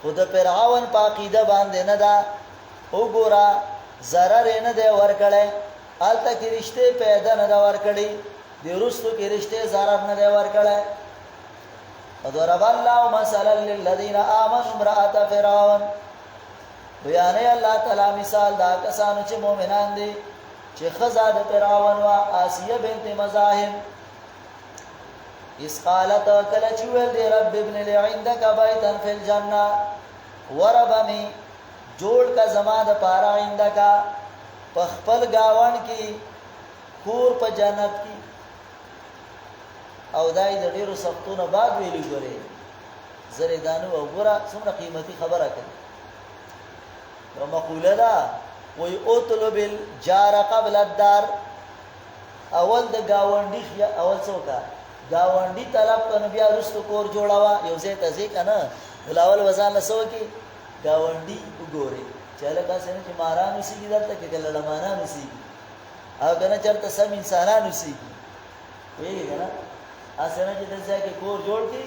خو د فرعون په عقیده باندې نه ده. وګوره zarar نه ده ورکړې، الته کې رشته پیدا نه ده ورکړې، د رستو کې رشته zarar نه ده ورکړې. وضرب الله مثلا للذين آمنوا امرأة فرعون، بیان الله تعالی مثال دا کسانو چې مؤمنان دي چې خزا د فرعون وا آسیه بنت مزاحم. اس قالت کله چې ویل دی رب ابن لي عندك بيتا في الجنه، وربني جوړ کا زما د پارا عندك په خپل گاون کې کور په جنت کې. او دای د ډیرو سختونو بعد ویلي ګوري زری دانو او ګوره څومره قیمتي خبره کوي. نو مقوله ده وی اطلب الجار قبل الدار، اول د گاونډي اول څوکا گاونډي طلب کنه بیا رستو کور جوړاوا. یو ځای ته ځي کنه ولول وزن لسو کې گاونډي وګوري چې لکه څنګه چې مارانو سي دلته کې لړمانانو سي او کنه چرته سم انسانانو سي ویږي کنه اسنه چې دلته کې کور جوړ کی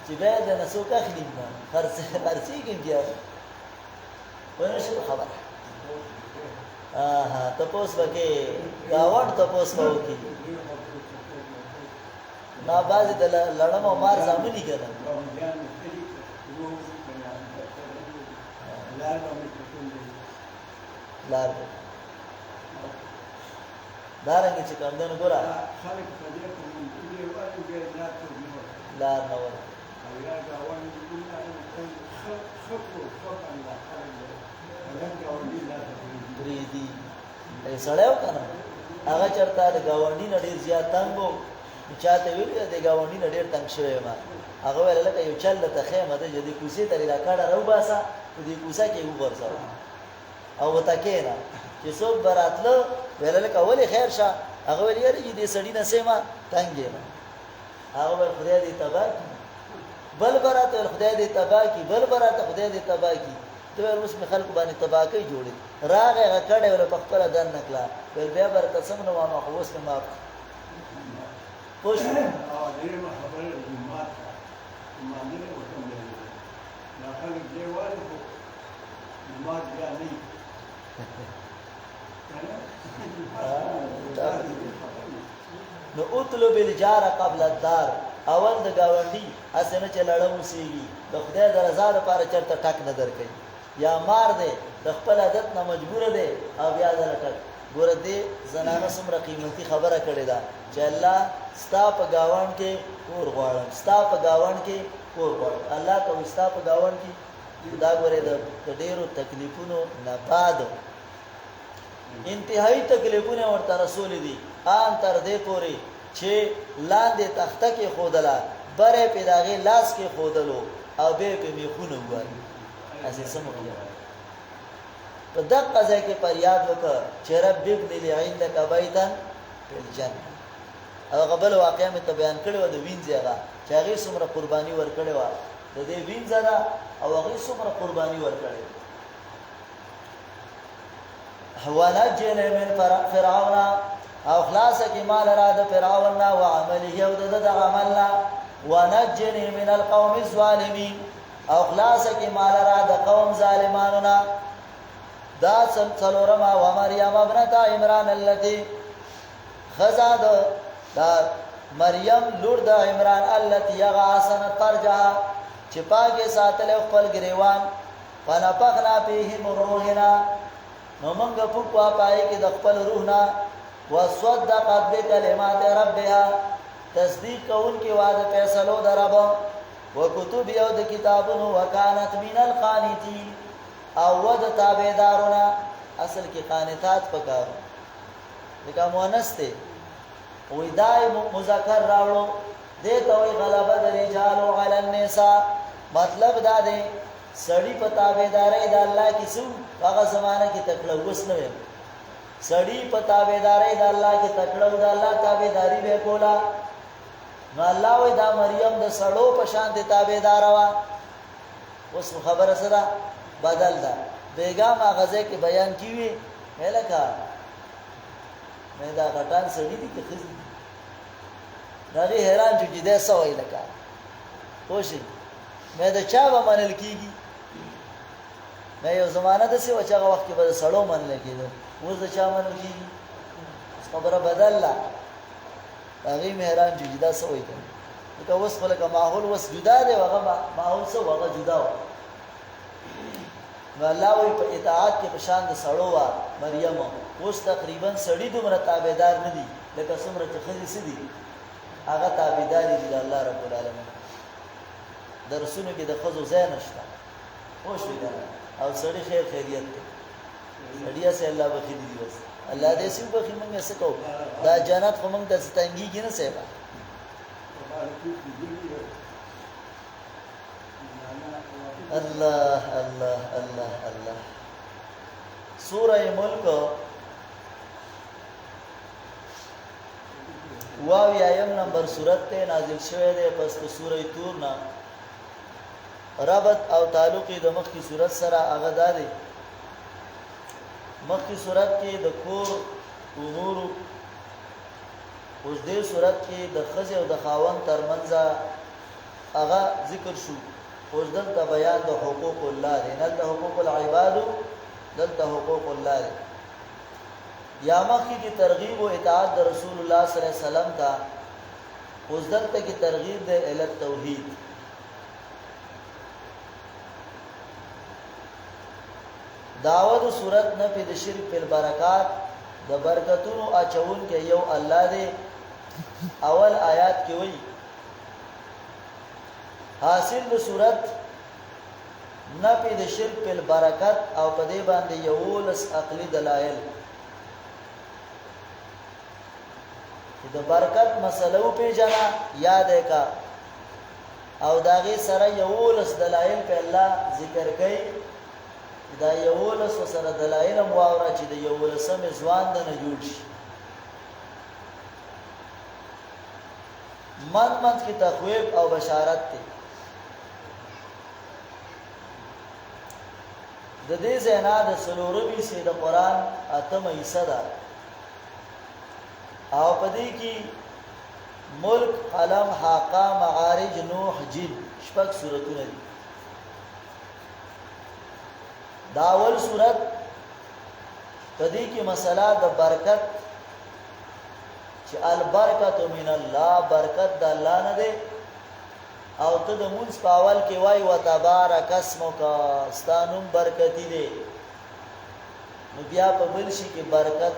چې به د نسو کا خلیب خرڅي کې بیا ورشي خبره. تپوس وکي گاوند تپوس وکي ما بعض د لړم او مار ځامني کړه لار دارنګ چې کوم دنه ګورا لار نو ریدي سړیو کنه هغه چرته د گاونډي نډیر زیات تنګو چاته ویل د گاونډي نډیر تنګ شوی ما هغه ویل لکه یو چل ته خیمه د جدي کوسي ترې را کاډه رو باسا دې کوسا کې وګورځو او وتکینا چې څوک براتلو ویل لکه ولې خیر شه هغه ویل یاري دې سړی نه سیمه تنګې ما هغه ول خدای دې تبا کی بل براته خدای دې تبا کی بل براته خدای دې تبا کی ته اوس مې خلکو باندې تباکۍ جوړې راغې هغه کډې ور په خپل دن نکلا بل بیا بر قسم نو ما خو اوس ما پوښ دې ما خبره ما نه وته ما خلک دی وایي ما بیا نه نو اطلب الجار قبل الدار اول د گاونډي اسنه چې لړم وسیږي د خدای د رضا لپاره چرته ټک نه درکې یا مار دې د خپل عادت نه مجبور دی او بیا د لټک ګور دې زنانه سمره قیمتي خبره کړې ده چې الله ستا په گاوند کې کور غواړم ستا په گاوند کې کور غواړم الله ته ستا په گاوند کې دا ګورې د ډېرو تکلیفونو نه بعد انتهایی تکلیفونه ورته رسول دي ان تر دې پورې چې لاندې تخته کې خودلا بره پیداغه لاس کې خودلو او به په میخونه وایي اسی سمو کې په دغه ځای کې فریاد وکړه چې رب ابن لي عندك بيتا في الجنه او قبل واقعا مې ته بیان کړو د وینځه چې هغه څومره قرباني ورکړې و د دې وینځه او هغه څومره قرباني ورکړې ونجني من فرعون او خلاص کی مال را د فرعون او عمله او د عملنا ونجني من القوم الظالمين او خلاص کی مال را د قوم ظالماننا دا سلورما و مریم ابنت عمران التي خزاد دا مریم لور د عمران التي يغاسن فرجها چپاګه ساتل خپل گریوان فنفخنا فيه من روحنا نو موږ په پای کې د خپل روح نه وصدقت بكلمات ربها تصدیق کول کې وعده فیصلو درب وکتب یو د کتابونو وکانت من القانتين او ود تابعدارونه اصل کې قانتات پکارو لکه مؤنث ته وې دای مذکر راوړو دته وې غلبه د رجال علی النساء مطلب دا دی سړی په تابعداري د الله کې څو هغه زمانہ کې تکړه وسنه سړی په تابعداري د الله کې تکړه د الله تابعداري به کولا نو الله وې دا مریم د سړو په شان د تابعدار وا اوس خبره سره بدل ده بیگم غزه کې بیان کیوي ملکا مې دا غټان سړی دي کې خزي دا حیران جو دې سوې لکه خوشي مې دا چا به منل کیږي مې یو زمانہ د څه وچا وخت کې به سړو منل کېدو اوس د چا منل کیږي خبره بدل لا هغه مهران جو دا سوې ده دا اوس خلک ماحول وس جدا دی هغه ماحول سو هغه جدا و نو الله وی په اطاعت کې په شان د سړو وا مریم اوس تقریبا سړی دومره تابعدار نه دي لکه څومره چې خزي سدي هغه تابعدار دي د الله رب العالمین درسونه کې د خزو ځای نشته خوش وي او سړی خیر خیریت دی سړیا سه الله بخي دی بس الله دې سې بخي موږ څه کو دا جنت خو موږ د ستنګي نه سیبا الله الله الله الله سورہ ملک واوی ایم نمبر سورت ته نازل شوه ده پس په سورہ تور نا ربط او تعلق د مخ کی صورت سره هغه ده مخ کی صورت کې د کور امور اوس دې صورت کې د خزه او د خاون ترمنځ هغه ذکر شو اوس دلته بیان د حقوق الله دی نه د حقوق العباد دلته حقوق الله دی یا مخ کی ترغیب او اطاعت د رسول الله صلی الله علیه وسلم تا اوس دلته کی ترغیب د ال توحید دعوت صورت نه په د شرک په برکات د برکتونو اچون کې یو الله دی اول آیات کې وایي حاصل د صورت نه په د شرک په برکات او په دې باندې یو لس عقلي دلایل د برکت مسله په جنا یاد کا او داغه سره یو لس دلایل په الله ذکر کوي دا یو لس سره دلایل مواوره چې د یو لسم ځوان د نه جوړ شي من کی تخویب او بشارت ته د دې زینا د سلوربي سي د قران اتمه حصہ ده او پدې کې ملک قلم حاقه معارج نوح جن شپږ سورتونه دي دا اول سورت پدې کې مسله د برکت چې البرکت من الله برکت د الله نه ده او ته د مونږ په اول کې وای وتبارک اسمک ستانم برکتی دی نو بیا په بل شي کې برکت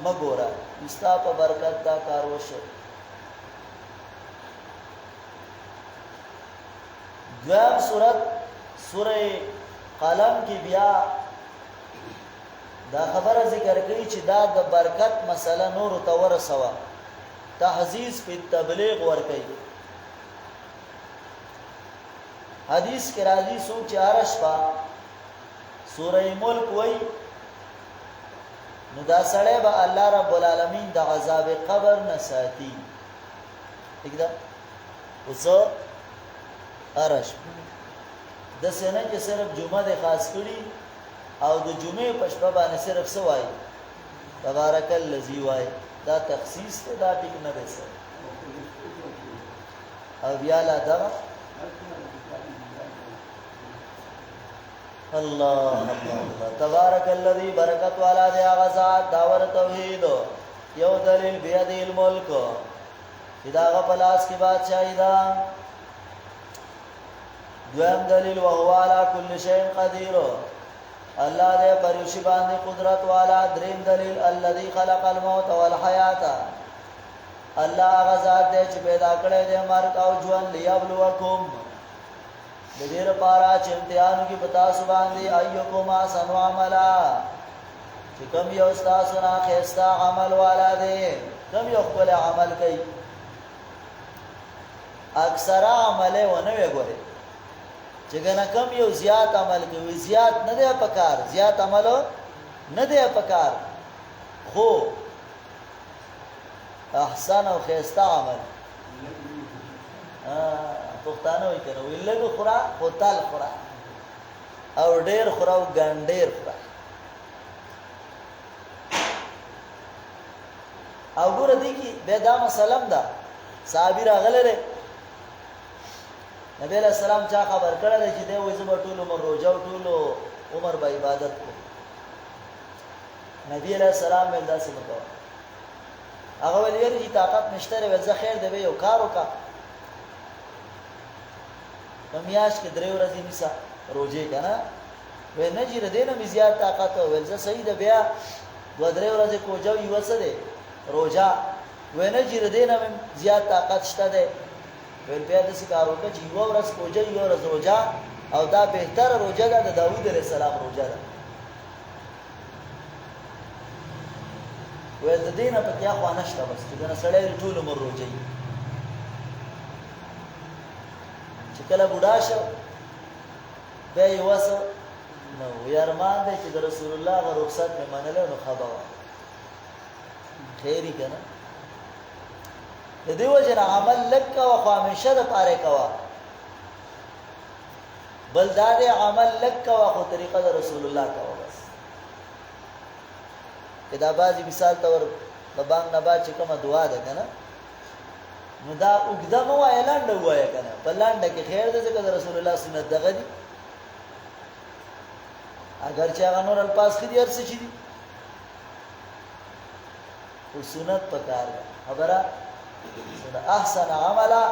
مګورا استا په برکت دا کار وشه دویم سورت سوره قلم کې بیا دا خبره ذکر کوي چې دا د برکت مسله نور تور سوا تحزیز په تبلیغ ور کوي حدیث کې راځي سوچ عرش با سوره ملک وای نو دا سړی به الله رب العالمین د عذاب قبر نه ساتي دګدا اوس عرش د سینه کې صرف جمعه د خاص کړي او د جمعې په شپه باندې صرف سوای تبارک الذی وای دا تخصیص ته دا ټیک نه دی او بیا لا دا الله الله تبارک الذی برکت والا دی هغه ذات داور توحید یو دلیل بیاد الملک دا غپلاس کی بادشاہی دا دویم دلیل وهو علی کل شیء قدیر الله دې پرشي باندې قدرت والا دریم دلیل الذی خلق الموت والحیات الله هغه ذات دې چې پیدا کړی دې مرګ او ژوند لیبلوکم د دې لپاره چې امتحان کې پتا سو باندې ايکم احسن عملا چې کوم یو تاسو نه خستا عمل والا دی کوم یو خپل عمل کوي اکثر عمل ونه وګوري چې ګنه کوم یو زیات عمل کوي زیات نه دی پکار زیات عمل نه دی پکار خو احسن او خستا عمل پښتانه وایي کنه ویلګو خورا هوتل خورا او ډیر خورا او ګنډیر خورا او ګور دي کې به دا مسلم ده صحابي راغله نبی علیہ السلام چا خبر کړل چې دی وې زما ټول عمر روزه او ټول عمر به عبادت کو نبی علیہ السلام ول داسې وکړه هغه ویل چې طاقت نشته ول زه خیر دی یو کار وکړه پمیاش کې درې ورځې نسا روزه کنه و نه جیر دینه می زیات طاقت ول زه صحیح ده بیا و درې ورځې کوجو یو څه ده روزه و نه جیر دینه زیات طاقت شته ده ول بیا د سکارو کې چې یو ورځ کوجو یو ورځ روزه او دا بهتر روزه ده د داوود علیه السلام روزه ده و د دینه په کې خو نشته بس چې دا سړی ټول عمر روزه کله بوډا شو به یوس نو یارمان دې چې رسول الله غو رخصت مې منله نو خبر خیری کنه د دې وجه عمل لک او خامشه د پاره کوا بل دا دې عمل لک او خو طریقه د رسول الله کوا بس کدا بازي مثال تور د بانګ نه با چې کومه دعا ده کنه نو دا وګدمه وای لاندې وای کنه په لاندې کې خیر ده ځکه رسول الله سنت دغه دي اگر چې هغه نور الفاظ خدي ارڅ شي دي او سنت پکار خبره احسن عملا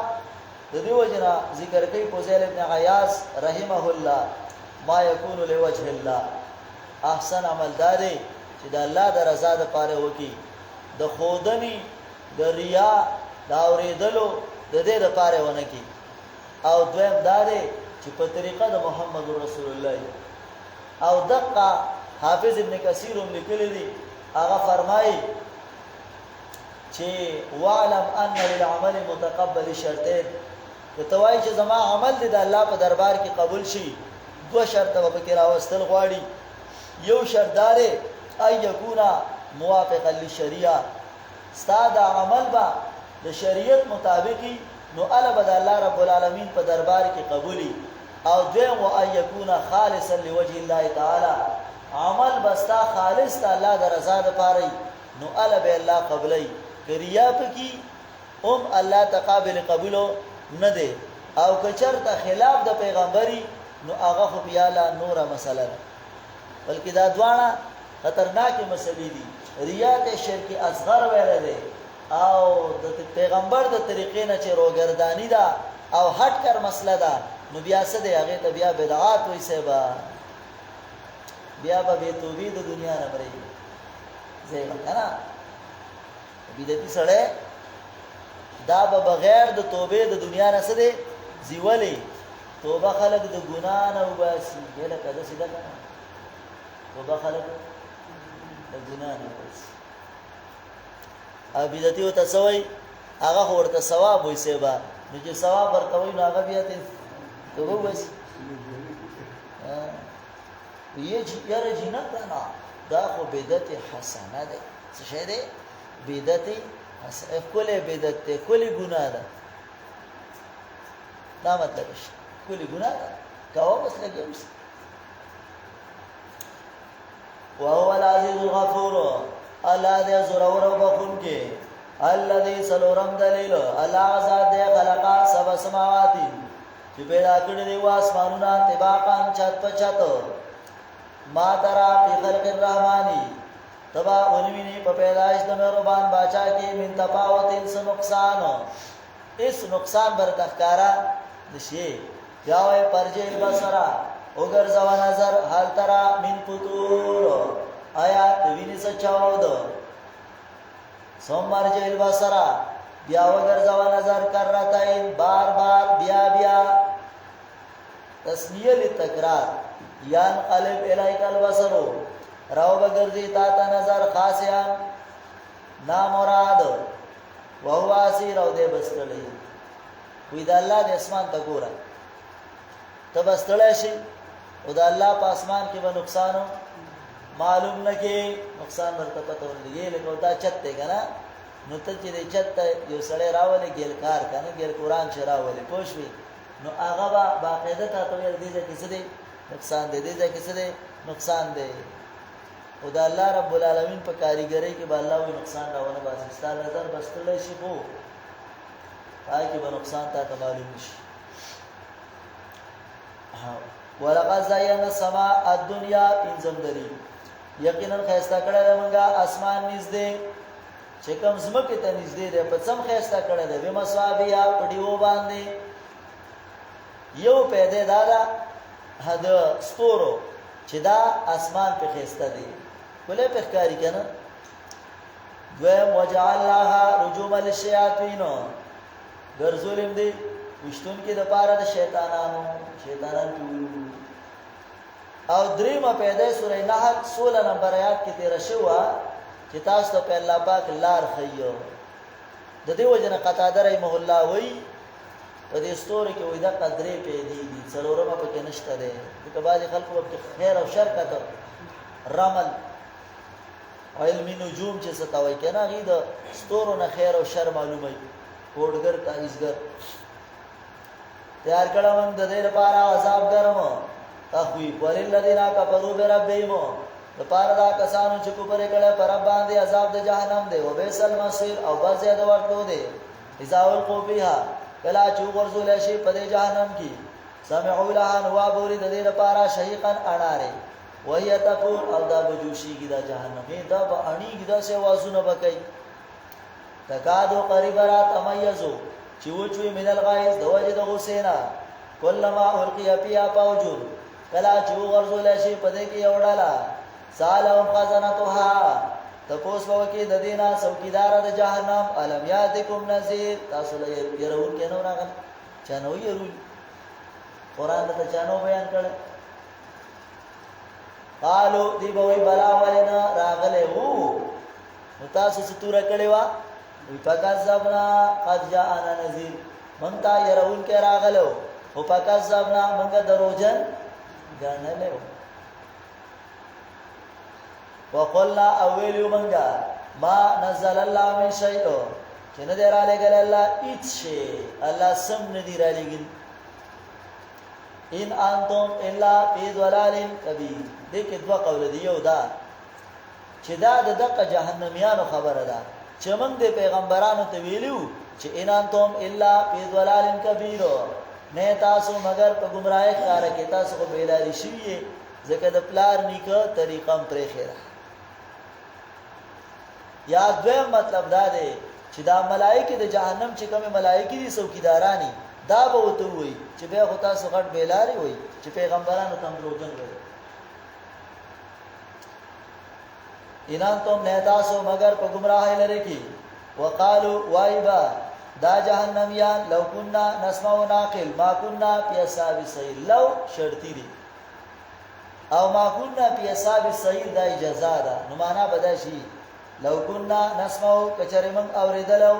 د دې وجنا ذکر کوي فوزیل ابن عیاض رحمه الله ما یکون لوجه الله احسن عمل داري چې د الله د رضا لپاره وکي د خودنی د ریا دا اوریدلو د دې لپاره ونه کی او دویم دا دی چې په طریقه د محمد رسول الله او دقه حافظ ابن کثیر هم لیکلی دی هغه فرمایي چې وعلم ان للعمل متقبل شرطين توای چې زما عمل د الله په دربار کې قبول شي دو شرط به پکې راوستل غواړي یو شرط دار ای یکونا موافقا للشریعه ستاد عمل با د شریعت مطابقي نو ال بد الله رب العالمین په دربار کې قبولي او دویم و ان یکون خالصا لوجه الله تعالی عمل بستا خالص تا الله د رضا د پاره نو ال به الله قبلای کریا پکی الله تقابل قبولو نه دی او کچر ته خلاف د پیغمبري نو هغه خو بیا لا نوره مسله ده بلکې دا دواړه خطرناکه مسلې دي ریا ته شرک اصغر ویل دی او د پیغمبر د طریقې نه چې روګردانی ده او هټ کر مسله ده نو بیا څه دی هغه ته بیا بدعات وایي سبا بیا به توبې د دنیا نه پرې زه کنه بدعتي سره دا به بغیر د توبې د دنیا نه څه دی زیولې توبه خلق د ګناه نه وباسي دله کده سیده کنه توبه خلق د ګناه نه وباسي ا بدعتي او تسوي هغه ورته ثواب وي سبا نو چې ثواب ورکوي نو هغه بیا ته توبه وباسي یاره جنہ کنا دا خو بدعت حسنه ده څه شی ده بدعت حسنه کله بدعت ده کله ګناه ده دا مطلب شي کله ګناه ده کاوه بس لګیمس وهو العزيز الغفور الله دې زورور او بخون کې الذي سلورم دلیل الله ذات دې خلقا سبع سماوات چې پیدا کړی دی واسمانونه تباقان چت په چت ما ترى في خلق الرحمن تبا ولوینی په پیدائش د مهربان بادشاہ کې من تفاوت اس نقصان اس نقصان بر تخکارا نشي یاوه پرجه بصرا اوگر زوا نظر حال ترى من فطور آیات ویني سچاو دو ثم مرجه البصرا بیا اوگر زوا نظر کرتاین بار بار بیا بیا تسنیه لتکرار یان قلب الیک البصرو راو بگردی تا تا نظر خاصیان نامراد وهو اسیر او دې بستړی وې د الله د اسمان ته ګوره ته بستړی شي او د الله په اسمان کې به نقصان معلوم نه کې نقصان ورته پته ولګي لکه دا چت دی کنه نو ته چې چت یو سړی راولي ګل کار کنه ګل قران چې راولي پوښوي نو هغه با باقاعده ته ته دې چې څه دی نقصان دی دې چې څه دی نقصان دی او د الله رب العالمین په کاریګری کې به الله وي نقصان راونه باسي ستاسو نظر بستړی شي خو پای کې به نقصان ته معلوم شي ولقد زينا السماء الدنيا انزم دري یقینا خیستا کړه د منګه اسمان نږدې چې کوم زمکه ته نږدې ده په څم خیستا کړه ده به مسوابیا پډیو باندې یو پیدا دادا هدا ستورو چې دا اسمان په خیستا دي ولې په ښکاری کنه دویم وجعل لها رجوما للشياطين ګرځولم دي وشتون کې د پاره د شیطانانو او دریمه پیدا سورې نحل 16 نمبر آیات کې تیر شوه چې تاسو ته الله پاک لار خيو د دې وجنه قطاده رحمه الله وای په دې ستوري کې وای دا قدرې پیدا دي څلورمه پکې نشته ده د بعضي خلکو په خیر او شر کته رمل علم نجوم چې ستوي کنه غي د ستورو نه خیر او شر معلومي کوډګر کاریزګر تیار کړه من د دې لپاره عذاب ګرم تخوی وللذین کفروا بربهم لپاره دا کسانو چې کوپر کړه پر باندې عذاب د جهنم دی او بیسل مصیر او بس زیاده ورته دی اذا القبیها کلا چې ورزول شي په جهنم کې سمعوا لها نوابور د دې لپاره شهیقا اناره وهي تقول او دا بجوشي کی دا جهنم دا به اني کی دا سه وازونه بکای تکادو قریب را تميزو چې وچوي من الغایز د وجه د حسینا کلمہ القیا پیا پاوجود کلا چې ورزول شي په دې کې وړاله سالهم خزنتها تپوس وکي د دینا څوکیدار د جهنم الم یاتکم نذیر تاسو له يرون کې نو راغل چانو يرون قران ته چانو بیان کړ قالو دی بوي بلا ولنا راغله وو نو تاسو ستوره کړي وا وی فکذبنا قد جاءنا نذیر مونږ ته يرون کې راغلو او فکذبنا مونږ دروژن غنلو وقلنا اول یومنګا ما نزل الله من شيء چې نه دی را لګل الله هیڅ شي الله سم نه دی را لګل ان انتم الا فی ضلال کبیر. دې کې دوه قول دی. یو دا چې دا د دغه جهنميانو خبره ده چې موږ د پیغمبرانو ته ویلو چې ان انتم الا فی ضلال کبیر، نه تاسو مگر په گمراهی ښکاره کې، تاسو خو بیلاری شوي ځکه د پلار نیکه طریقه هم پرې خیره. یا دویم مطلب دا دی چې دا ملائکه د جهنم چې کومه ملائکه دي څوکیدارانی، دا به وته وي چې بیا خو تاسو غټ بیلاری وي چې پیغمبرانو ته دروغجن وي. ان انتم نه تاسو مگر په گمراهی لري کې. وقالو وایبا دا جهنميان لو كنا نسمع ونعقل ما كنا في اصحاب السعير. لو شرطی دي او ما كنا في اصحاب السعير دا اجازه ده. نو معنا بدا شي لو كنا نسمع کچره من اوریدلو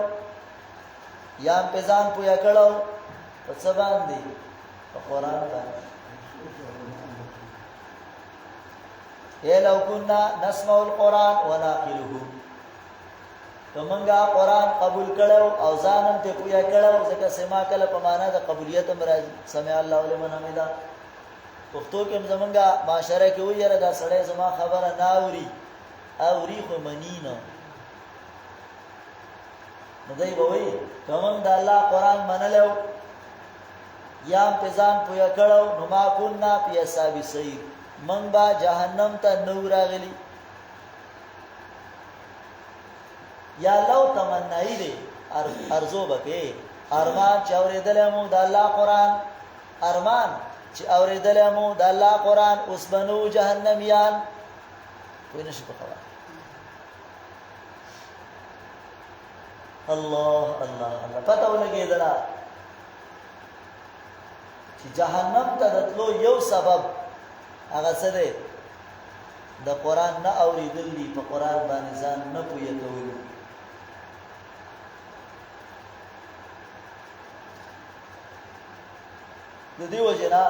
یا په ځان پویا کړو په سبان دي په قران باندې. اے لو كنا نسمع القران ونعقله، کومنګا قران قبول کړو او ځانم ته پویا کړو ځکه سما کله په معنا د قبولیت مراد سمع الله لمن حمدا. پښتو کې زمونږه معاشره کې وایي را دا سړی زما خبره نه اوري اوري خو منی نه. نو دی وایي کوم د الله قران منلو یا په ځان پویا کړو نو ما كنا فی اصحاب السعیر، من با جهنم ته نو راغلی. یا لو تمنای دی ارزو بکې ارمان چې اورېدل مو د الله قران، ارمان چې اورېدل مو د الله قران اوس بنو جهنميان کوئی نشي پکوا. الله الله الله پته ولګي درا چې جهنم ته دتلو یو سبب هغه څه دی د قران نه اورېدل دي، په قران باندې ځان نه پوهه کول. د دې وجنا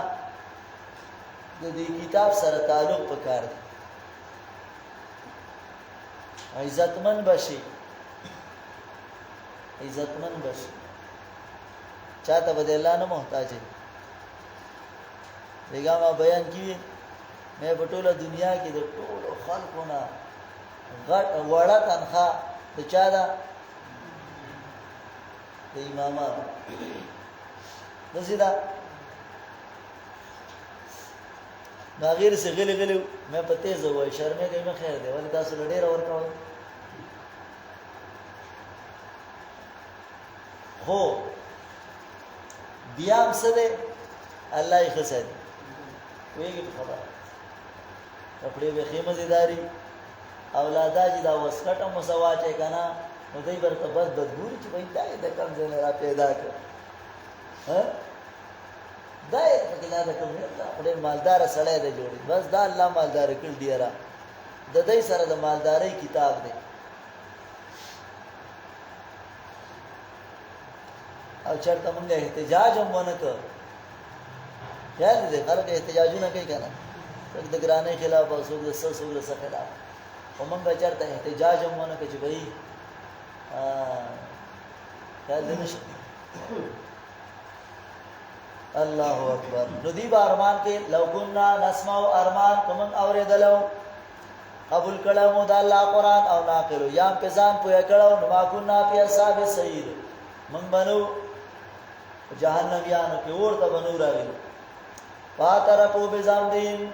د دې کتاب سره تعلق پکار دی. عزتمن بشي، عزتمن بشي، چاته بده الله نه محتاج دی. دغه ما بیان کیږي مې په ټوله دنیا کې د ټولو خلقونه غټ وړه تنخواه د چا ده؟ د امامانو. دسې ده نو غیر سے غلی غلی مې په تیزه وای شرمې کوي. مې خیر دی ولې تاسو ډېر ورکوئ. هو بیا هم څه دی الله یې ښه ساتي. وایي خبره کپڑے به خیمه زیداری اولادا چې دا وسکټه مسواچه کنه نو دوی برته بس بدګوري چې وای دای د کم ځای را پیدا کړ. ها دای په کې دا کوم نه خپل مالدار سړی دی جوړي، بس دا الله مالدار کړ دیرا د دې سره د مالداري کتاب دی. او چرته موږ احتجاج هم ونه کړ. یاد دې خلک احتجاجونه کوي کنه څوک د ګرانې خلاف او څوک د څوک د خلاف. او موږ چرته احتجاج هم ونه کړ چې بھائی یاد دې نشي. الله اکبر. نو دی ارمان کې لو كنا نسمع ارمان کوم اوریدلو قبول کړه مو د الله قران او ناقلو یا په ځان پوهه کړه نو ما كنا فی اصحاب السعیر، من بنو جهنميانو کې ورته بنو راغلي. فاترپو بزامدین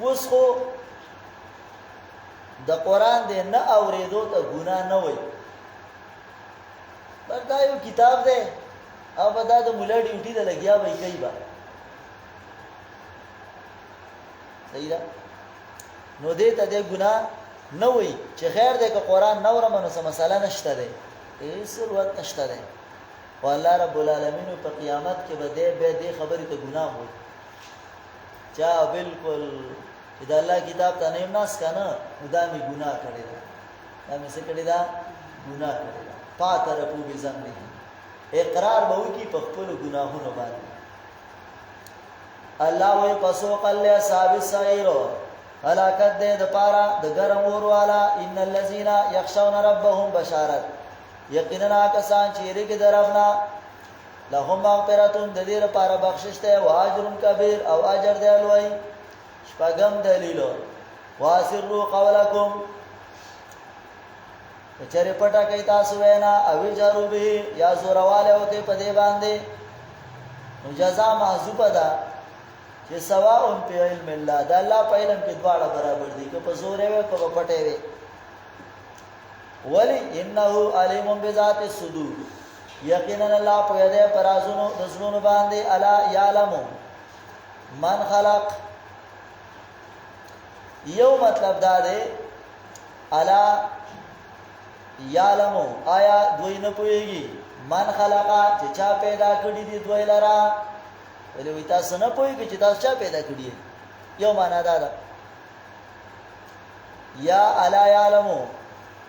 وسخو د قران دې نه اوریدو ته ګناه نه وای. دا یو کتاب دی او بدا د مولا ډیوټي د لګیا وای کوي با صحیح ده. نو دې ته د ګناه نه وای چې خیر دې که قران نه ورمنو سم مسله نشته ده، هیڅ ضرورت نشته ده. والله رب العالمین په قیامت کې به دې خبرې ته ګناه وای. چا بالکل دا الله کتاب ته نه ناس کنه نو دا می ګناه کړی دا، دا می څه کړی دا ګناه کړی دا. فاترپو بزامدین اقرار به وکي په خپل ګناهونو باندې. الله وای پسو قل اصحاب السعیر هلاکت دې د پاره د ګرم اور والا. ان الذين يخشون ربهم بشارت، یقینا کسان چې ریګ درفنا لهم مغفرتون د دې لپاره بخشش ته او اجر کبیر او اجر دی لوی شپږم دلیل واسروا قولکم چرې پټه کوي تاسو وینا او جارو به یا زورواله وکي په دې باندې نو جزاء محذوفه ده چې سواء په علم الله د الله په علم کې دواړه برابر دي که په زور وي که په پټه وي ولی انه علیم بذات الصدور یقینا الله په دې پرازونو د زړونو باندې الا یعلم من خلق یو مطلب دا دی الا یعلم آیا دوی نه پوهیږي من خلقا چې چا پیدا کړی دي دوی لرا ولې وي تاسو نه پوهیږئ چې تاسو چا پیدا کړی یو معنا دا ده یا الا یعلم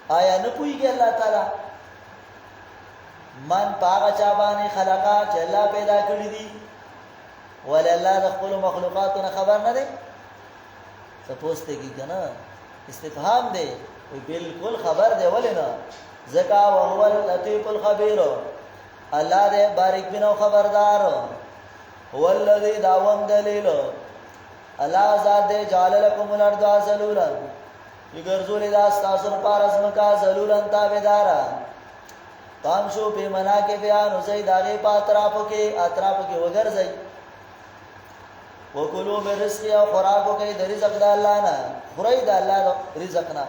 آیا نه پوهیږي الله تعالی من پاغه چا باندې خلقا چې الله پیدا کړی دي ولې الله د خپل مخلوقاتو خبر نه دی سپوسته کی کنه استفهام دی وی بالکل خبر دی ولې نه زکا وهو اللطیف الخبیر الله دې باریک بینو خبردار هو الذی داوم دلیل الله ذات دې جعل لكم الارض ذلولا یګرزول دا تاسو پر ازمکا ذلولا تابعدارا تام شو په منا کې بیان وزي داغه پاتراپو کې اطراپو کې وګرځي وکلو من رزق او خوراکو کې د رزق د الله نه خوري د الله رزق نه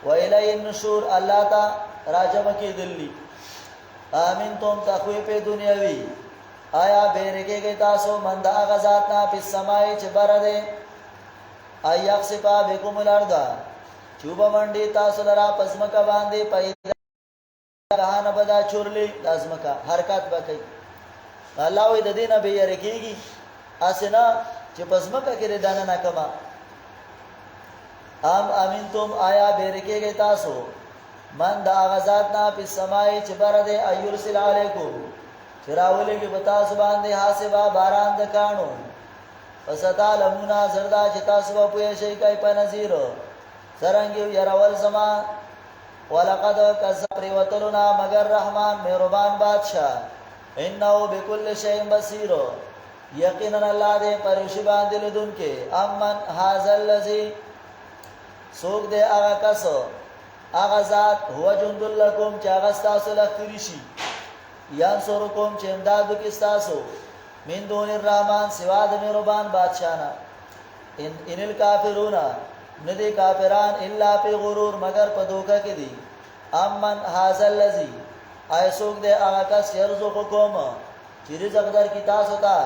وإلی النشور الله تا راجم کې دلی امین تم تخوی په دنیاوی آیا بیرګه کې تاسو مند غزاد نه په سمای چې بر ده ایا صفا بكم الارض چوب منډي تاسو لرا پسمکا باندې پیدا غان بدا چورلی لازمکا حرکت وکي الله وې د دینه به یریږي اسنا چې پسمکا کې دانه نه کما ام امنتم آیا بیرکه گئی تاسو من دا غزات نا پی سمائی چی برده ایرسل علیکم چراولی کی بتاسو بانده حاسبا باران دکانو فستا لمونا زردا چی تاسو با پویا شیئی پا نظیر سرنگیو یراول زمان ولقد کذب ریوتلنا مگر رحمان مہربان بادشاہ انہو بکل شیئی بصیر یقینا اللہ دے پریوشی باندل دن کے امن حاضر لذی سوک دے آغا کسو آغا ذات هو جند لکم چه آغا ستاسو لختریشی ینصرکم چه امدادو کستاسو من دون الرحمن سوا د مهربان بادشاہنا ان الکافرون ندی کافران الا پی غرور مگر په دوکا کې دي امن هاذا الذی ایسوک دے آغا کس یرزقکم چې رزق در کی تاسو ته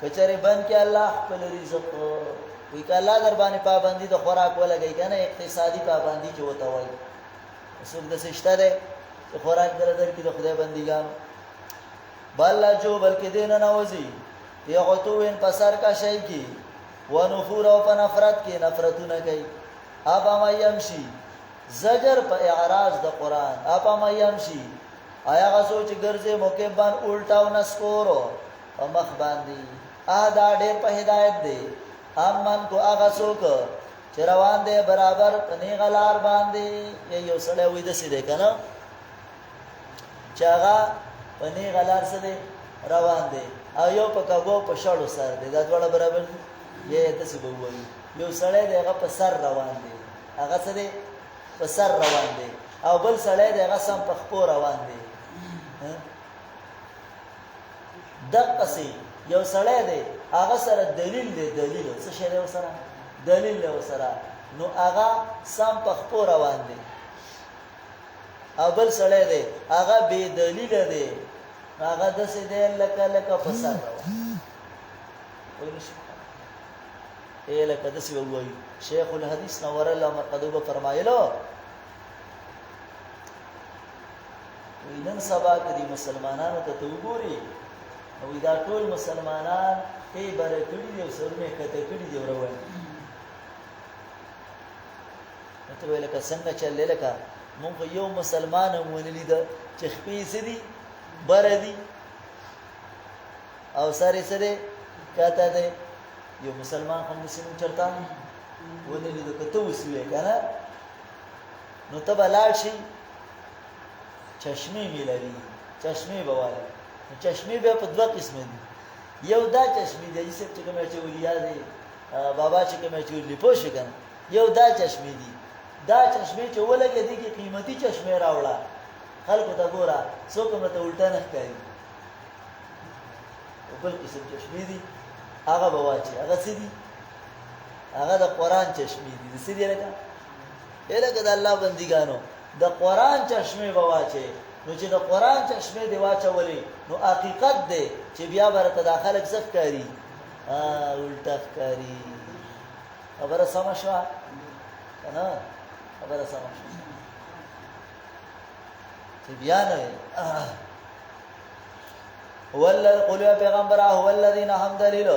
کچره بن کې الله خپل رزق وی که الله در باندې پابندی د خوراک ولګی کنه اقتصادي پابندی چې وته وای څوک د سشته ده چې خوراک در کې د خدای بندګان بل جو بلکې دین نه وځي یغتوین پسر کا شی کی ونفور او په نفرت کې نفرتونه کوي ابا ما يمشي زجر په اعراض د قران ابا ما يمشي آیا غسو چې ګرځي مکبان الټاو نسکورو او مخ باندې دا ډېر په هدایت دی امن کو آغا سوک چه روان دے برابر پنی غلار باندے یو سڑے ہوئی دسی دے کنا چه آغا پنی غلار سدے روان دے او یو پا کبو پا شڑو سر دے دا دوڑا برابر یہ دسی بوئی یو سڑے دے آغا پا سر روان دے آغا سدے پا سر روان دے او بل سڑے دے آغا سم پا خپو روان دے دق پسی یو سړی دی هغه سره دلیل دی دلیل څه شی دی سره دلیل دی سره نو هغه سم په خپو روان دی او بل سړی دی هغه بے دلیل دی هغه د څه دی لکه په سر روان وای نشي لکه د څه وایي شیخ الحدیث نور الله مرقدوب فرمایلو وینن سبا کدي مسلمانانو ته وګوري او دا ټول مسلمانان ته برکړي دي او سرونه کته کړي دي وروي ته ویل کا څنګه چلې لکه مونږ یو مسلمان مونږ دا چې خپې سدي بردي او سره سره کته ده یو مسلمان هم نسیم چرتا ونلی دا کته وسوي کنه نو ته بلال شي چشمه ملوي چشمه بواله چشمې به په دوه قسمه دي یو دا چشمې دی چې کومه چې ولیا دی بابا چې کومه چې ولې پوښ کنه یو دا چشمې دي دا چشمې چې ولګې دي کې قیمتي چشمې راوړه خلکو ته ګوره څوک هم ته الټا نه ښکاري بل قسم چشمې دي هغه به واچي هغه څه دي هغه د قرآن چشمې دي څه دي لکه د الله بندګانو د قرآن چشمې به واچي نو چې د قرآن چشمې دی واچولې نو حقیقت دی چې بیا برته د خلک څه ښکاري الټا ښکاري خبره سمه شوه که نه خبره سمه شوه چې بیا نه قل یا پیغمبره هو الذین هم دلیل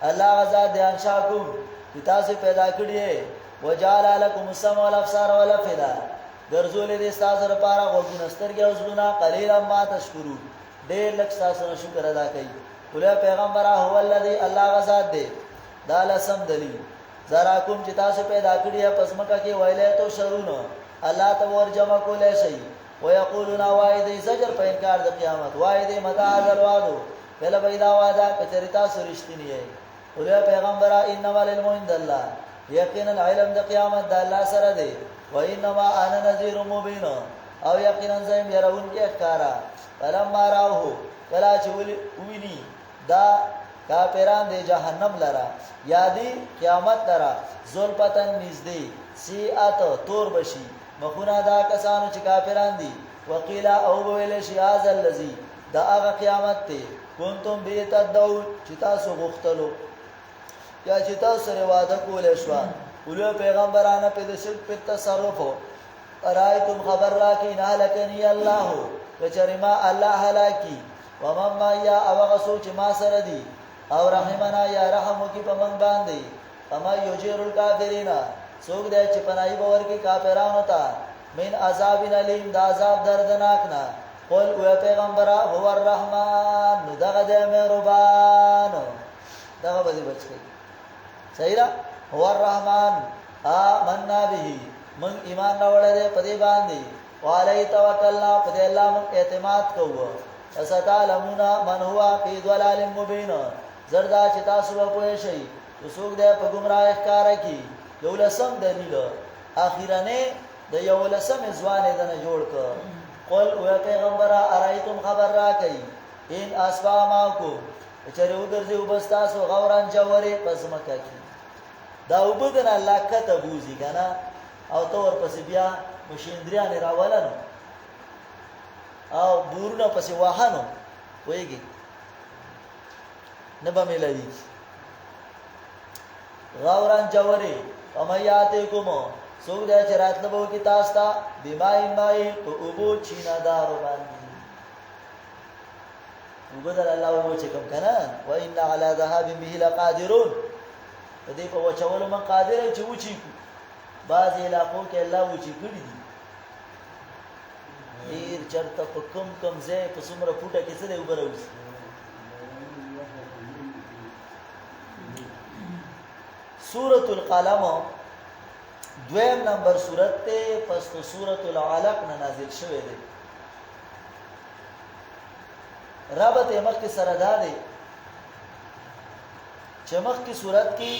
الله غزا دی انشاکم چې تاسو پیدا کړی وجعل لكم السمع والابصار والافئده ګرځولې دې تاسو لپاره غوږونه سترګې او زړونه قلیلا ما تشکرون ډېر لږ تاسو شکر ادا کوي قل پیغمبره هو الذی الله غزا دی دا لسم دلیل زراکم چې تاسو پیدا کړی پس مکه کې ویلې تو شرونه الله ته ور جمع کولای شي ويقولون وايد زجر په انکار د قیامت وايد متى هذا الوعد بل بيدا وعده کچریتا سرشتنی ہے ولیا پیغمبره انما العلم عند الله یقینا العلم د قیامت د الله سره دی و انما انا نذير مبين او یقینا زم يرون کې ښکارا فلما راوه کلا چې ویني دا کافران د جهنم لرا یادی قیامت لرا زلفتن نږدې سیئات تور بشي مخونه دا کسانو چې کافران دي وقیلا او ویل شي هذا الذي دا هغه قیامت ته کنتم به تدعو چې تاسو غوښتلو یا چې تاسو سره وعده کولې شو ولو پیغمبرانه په دې شرک په تصرف ارایتم خبر را کې نه لکنی الله کچرما الله هلاکی ومن ما یا او غسو چې ما سره دي او رحمنا یا رحم کی په من باندې اما یجیر الکافرین څوک دې چې پناهي باور کې کافرانو ته من عذاب الیم دا عذاب دردناک نه قل او پیغمبر هو الرحمن نو دغه دې مهربان دغه به بچی صحیح را هو الرحمن آمنا به من ایمان راوړل په دې باندې وعلي توکلنا په دې الله من اعتماد کوو اساتعلمون من هو فی ضلال مبین زردا چې تاسو په پوهه شئ څوک دې په گمراه ښکارا کی یو لسم دلیل اخیرانه د یو لسم ځوانې دنه جوړ ک قل او پیغمبر ارایتم خبر را کوي ان اسوا ماکو چره وګرځي وبستاسو غوران جوړې پس مکه کی دا وبدن الله کته بوزي کنه او تور پس بیا مشیندریان راولن او بورونه پس واهانو وېږي نبا ملوي غوران جوړې امیاته کومو سوګ د چرات نبو کی تاستا بیمای مای په اوبو چینا دار باندې وګدل الله وو چې کوم کنه و ان علی ذهاب به لقادرون دې په وچولو من قادر چې وچی بعض علاقو کې الله وچی کړی دي ډیر چرته په کم ځای په څومره فوټه کې څه دی وګروي سورۃ القلم دویم نمبر سورت ته پس تو سورۃ العلق نه نازل شوه دی رابط مخ کې سره ده چې مخ کې سورت کې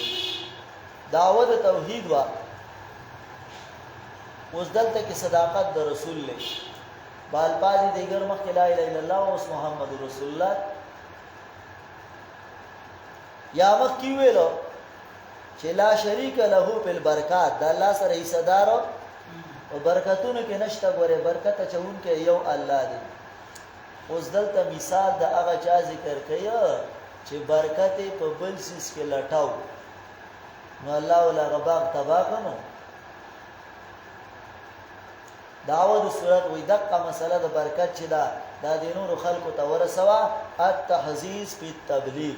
دعوت توحید وا اوس دلته کې صداقت د رسول له بال پاجي دیګر مخ کې لا اله الا الله او محمد رسول الله یا مخ کې ویلو چې لا شریک له په برکات د الله سره حصدار او برکتونو کې نشته غوړي برکت چون کې یو الله دی اوس دلته مثال د هغه چا ذکر کړي چې برکت په بل سیس کې لټاو نو الله ولا غباغ تبا کنو داوود صورت وې دغه مسله د برکت چې دا د دینونو خلقو ته ورسوا التحزیز فی التبلیغ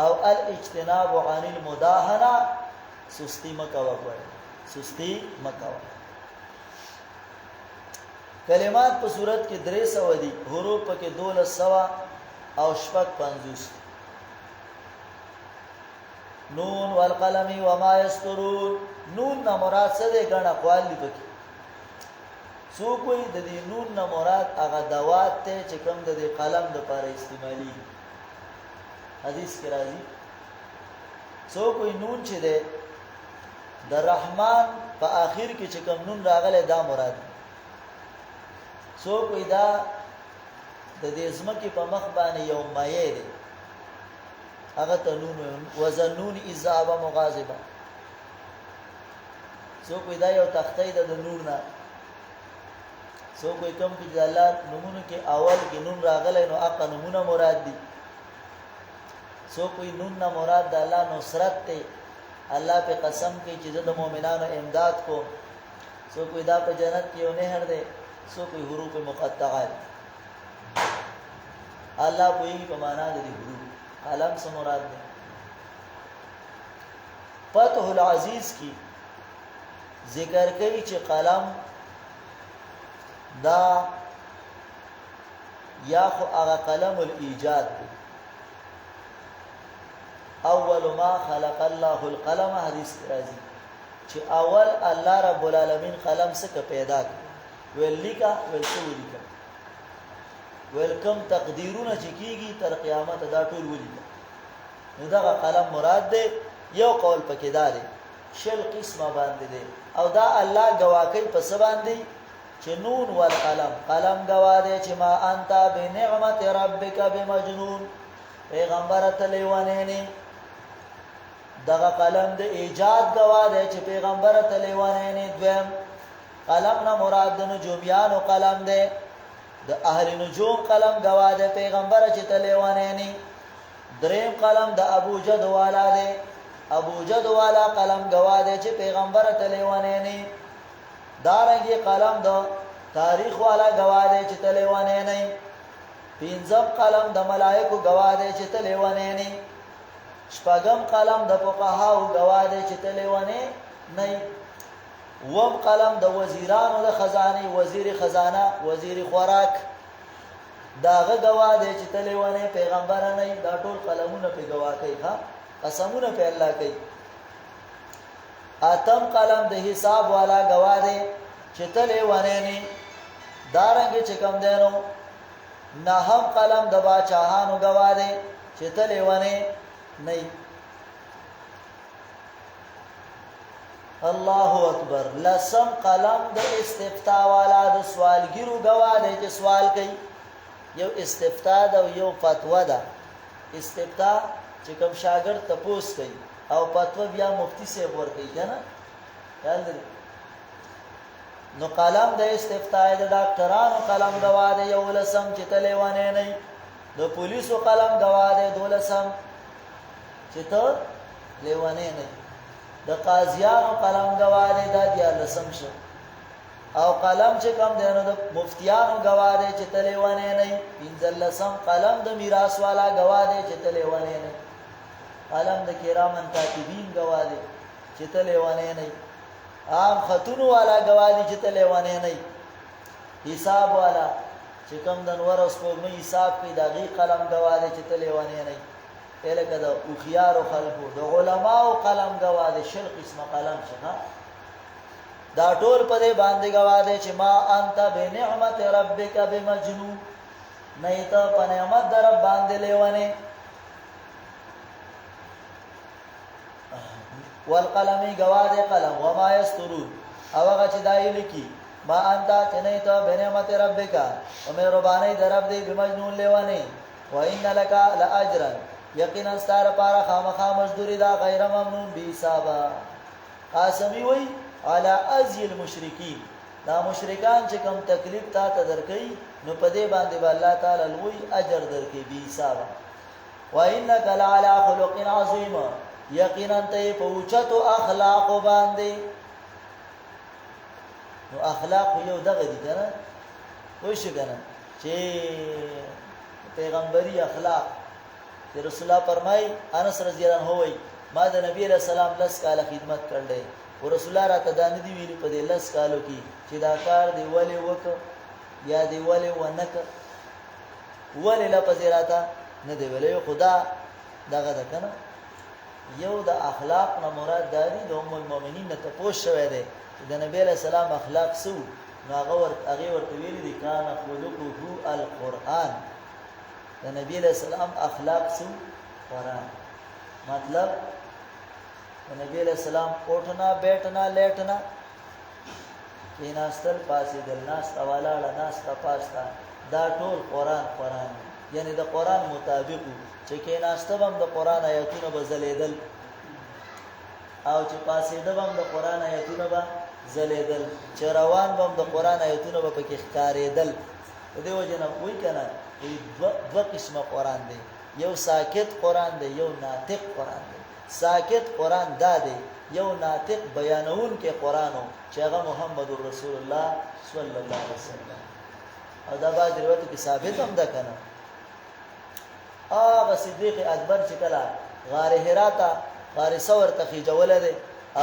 او الاجتناب عن المداهنه سستی مکوا کوي سستی مکوا کلمات په صورت کې 300 دي حروف کې 1200 او شپږ 50 نون والقلم وما يسطرون نون نه مراد څه دی ګڼه اقوال دي پکې څوک وایي د دې نون نه مراد هغه دوات ته چې کوم د دې قلم دپاره استعمالي حدیث کې راځي څوک وایي نون چې دی د رحمان په آخر کې چې کوم نون راغلی دا مراد دی څوک وایي دا د دې ځمکې په مخ باندې یو مایع دی هغه ته نون وزنون اذا ابا مغاضبا څوک وایي دا یو تختې ده د نور نه څوک وایي کوم کې د الله نومونو کې اول کې نون راغلی نو هغه نومونه مراد دي څوک وایي نون نه مراد د الله نصرت دی الله په قسم کې چې د مؤمنانو امداد کو څوک وایي دا په جنت کې یو نهر دی څوک وایي حروف مقطعات الله پوهیږي په معنا د دې حروف قلم څه مراد دی فتح العزیز کی ذکر کوي چې قلم دا یا خو هغه قلم الایجاد دی اول ما خلق الله القلم حدیث راځي چې اول الله رب العالمین قلم څخه پیدا کړ ولیکا ولسولیکا ویلکم تقدیرونه چې کیږي تر قیامت دا ټول ولیکا نو دا قلم مراد دی یو قول پکې دی شل قسمه باندې دی او دا الله گواکې په څه باندې چې نون والقلم قلم گواه دی چې ما انت بنعمت ربک بمجنون پیغمبر ته لیوانه نه دغه قلم د ایجاد گواه دی چې پیغمبر ته لیوانه نه دویم قلم نه مراد د نجومیانو قلم دی د اهل نجوم قلم گواه دی پیغمبر چې ته لیوانه نه دریم قلم د ابو جد والا دی ابو جد والا قلم گواه دی چې پیغمبر ته لیوانه نه دارنګي قلم د تاریخ والا گواه دی چې ته لیوانه نه پنځم قلم د ملائکو گواه دی چې ته لیوانه نه شپږم قلم د فقهاو گواه دی چې ته لیوانه نه وم قلم د وزیرانو د خزانه وزیر خزانه وزیر خوراک داغه گواه دی چې ته لیوانه پیغمبر نه دا ټول قلمونه په گواه کوي ها قسمونه په الله کوي اتم قلم د حساب والا گواه دی چې ته لیوانه نه دارنګ چې کوم دینو نهم قلم د باچاهانو گواه دی چې ته لیوانه نه الله اکبر لسم قلم د استفتاء والا د سوالګرو گواه دی چې سوال کوي یو استفتاء ده او یو فتوا ده استفتاء چې کوم شاګرد تپوس کوي او فتوا بیا مفتی صاحب ورکوي کنه خیال لري نو قلم د استفتاء د ډاکټرانو قلم گواه دی یو لسم چې ته لیوانه نه د پولیسو قلم گواه دی دولسم چې ته لیوانه نه د قاضیانو قلم گواه دی دا دیارلسم شو او قلم چې کوم دی نو د مفتیانو گواه دی چې ته لیوانه نه پنځلسم قلم د میراث والا گواه دی چې ته لیوانه نه قلم د کرامن کاتبین گواه دی چې ته لیوانه نه عام خطونو والا گواه دی چې ته لیوانه نه حساب والا چې کوم د نور اوس په مې حساب کې دغه قلم گواه دی چې ته لیوانه نه الکه د اوخيار خلقو د علماو قلم گواه دی شل قسمه قلم څنګه دا ټول په دې باندې گواه دی چې ما انت بنعمت ربک بمجنون نه ته په نعمت در باندې لیوانه والقلم گواه دی قلم وما یسترون او هغه چې دای لیکي ما انت نه ته بنعمت ربک او مې ربانه درب دی بمجنون لیوانه وان لك لاجرا یقینا ستاره پارا خامخا مزدوری دا غیر ممنون بی حسابا قاسمی وی علی ازی المشرکین دا مشرکان چې کوم تکلیف تا ته درکې نو په دې باندې الله تعالی لوی اجر درکې بی حسابا و انک لعلى خلق عظیم یقینا ته په اوچتو اخلاق باندې نو اخلاق یو دغه دي کنه وای شي کنه چې پیغمبري اخلاق رسول الله فرمای انس رضی الله عنه وای ما د نبی علیہ السلام لس کاله خدمت کړل او رسول الله راته دا نه دی ویلي په دې لس کالو کې چې دا کار دی ولې وک یا دی ولې ونک ولې لپس راته نه دی ویلي خدا دغه ده کنه یو د اخلاق نه مراد داری د ام المؤمنین ته پوښ شوی دی چې د نبی علیہ السلام اخلاق سو نو هغه ورته ویلي دي کان خلقه القرآن د نبی علیہ السلام اخلاق سو قرآن مطلب د نبی علیہ السلام اٹھنا بیٹھنا لیٹنا کیناستل پاسېدل ناسته ولاړه ناسته پاسته دا ټول قرآن یعنی د قرآن مطابق چې کیناسته هم د قرآن آیاتونه به ځلېدل او چې پاسېده هم د قرآن آیاتونه به ځلېدل چې روان هم د قرآن آیاتونه به پکې ښکارېدل په دې وجه نه وایي که نه دوه قسمه قرآن دی یو ساکت قرآن دی یو ناطق قرآن دی ساکت قرآن دا دی یو ناطق بیانون کې قرآنو چې هغه محمد رسول الله صلی الله علیه وسلم او دا بعض روایتو کې ثابت هم ده که نه هغه صدیق اکبر چې کله غار حرا ته غار ثور ته خېجولی دی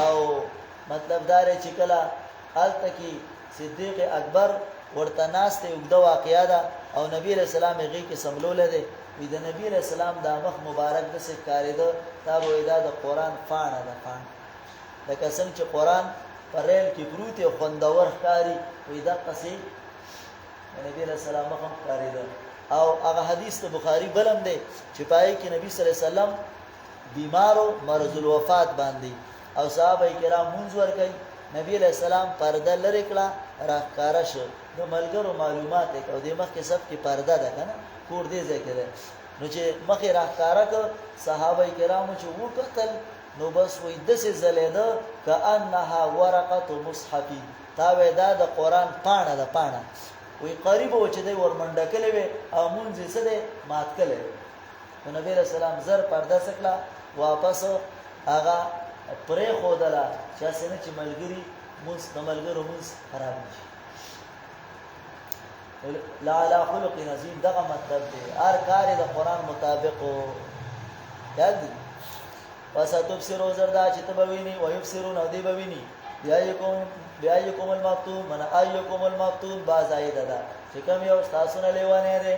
او مطلب دا دی چې کله هلته کې صدیق اکبر ورته ناست دی اوږده واقعه ده او نبی علیہ السلام هغې کې سملولی دی وی د نبی علیہ السلام دا مخ مبارک داسې ښکارېده تا به وایي دا د قرآن پاڼه ده پاڼه لکه څنګه چې قرآن په ریل کې پروت یې خوندور ښکاري وایي دقسې د نبی علیہ السلام مخ هم ښکارېده او هغه حدیث د بخاري بل هم دی چې په هغې کې نبي صلی الله علیه وسلم بیمارو مرض الوفات باندې او صحابه کرام مونځ ورکوي نبی علیہ السلام پرده لرې کړه راښکاره شو د ملګرو معلومات یې او دې مخکې سب کې پرده ده که نه کور دې ځای کې دی نو چې مخې راښکاره کړ صحابه کرامو چې وکتل نو بس وایي داسې ځلېده کانها ورقة مصحفي تا وایي دا د قرآن پاڼه ده پاڼه وایي قریبه و چې دی ورمنډه کړې وې او مونځ یې څه دی مات کړی نو نبی علیہ السلام زر پرده څه کړه واپس هغه پرېښودله چې هسې نه چې ملګري مونځ د ملګرو مونځ خراب نه شي لعلى خلق عظیم دغه مطلب دی هر کار د قرآن مطابق یاد دی وستبصروا زردا چې ته به ویني ویبصرون او دی به ویني بیایکم المفتون من ایکم المفتون با زایده ده چې کوم یو ستاسو نه لیونی دی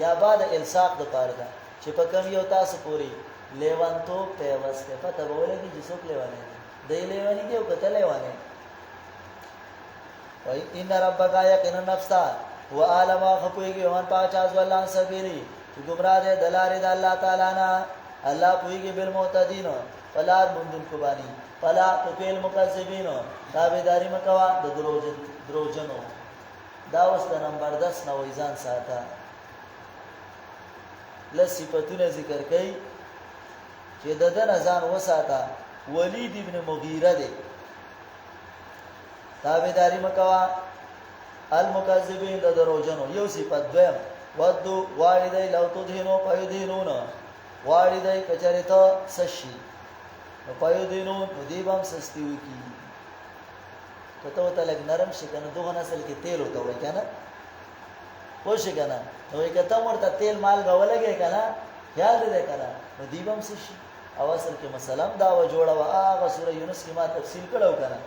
یا بعد الصاق د پاره ده چې په کوم یو تاسو پورې لیوانتوب پیوسته پته به ولګي چې څوک لیونی دی دی لیونی دی او که ته لیونی وایي ان ربک یقینا نفس ته و عالم خپويږي ومن پاچاز ولان سبيلي چې گمراه دي دلاري د الله تعالی نه الله پويږي بالمعتدين فلا بندن کو باني فلا تقيل مكذبين تابعداري مکوا د دروژنو دا اوس د نمبر 10 نو ځان ساته لږ صفاتونه ذکر کړي چې د دې ځان وساته ولید ابن مغیره دی تابعداري مکوا المکذبین د دروژنو یو صفت دویم ودو والدی لو تدهنو پایدینون والدی کچریتا سشی پایدینون ندیبم سستیوی کی کته وته لګ نرم شي کنه دوه نسل کې تیل وته وای کنه خوش کنه نو کته مرته تیل مال غولګي کنه خیال دې کنه ندیبم سشي او اصل کې مسلم دا و جوړه وا هغه سوره یونس کې ما تفصیل کړو کنه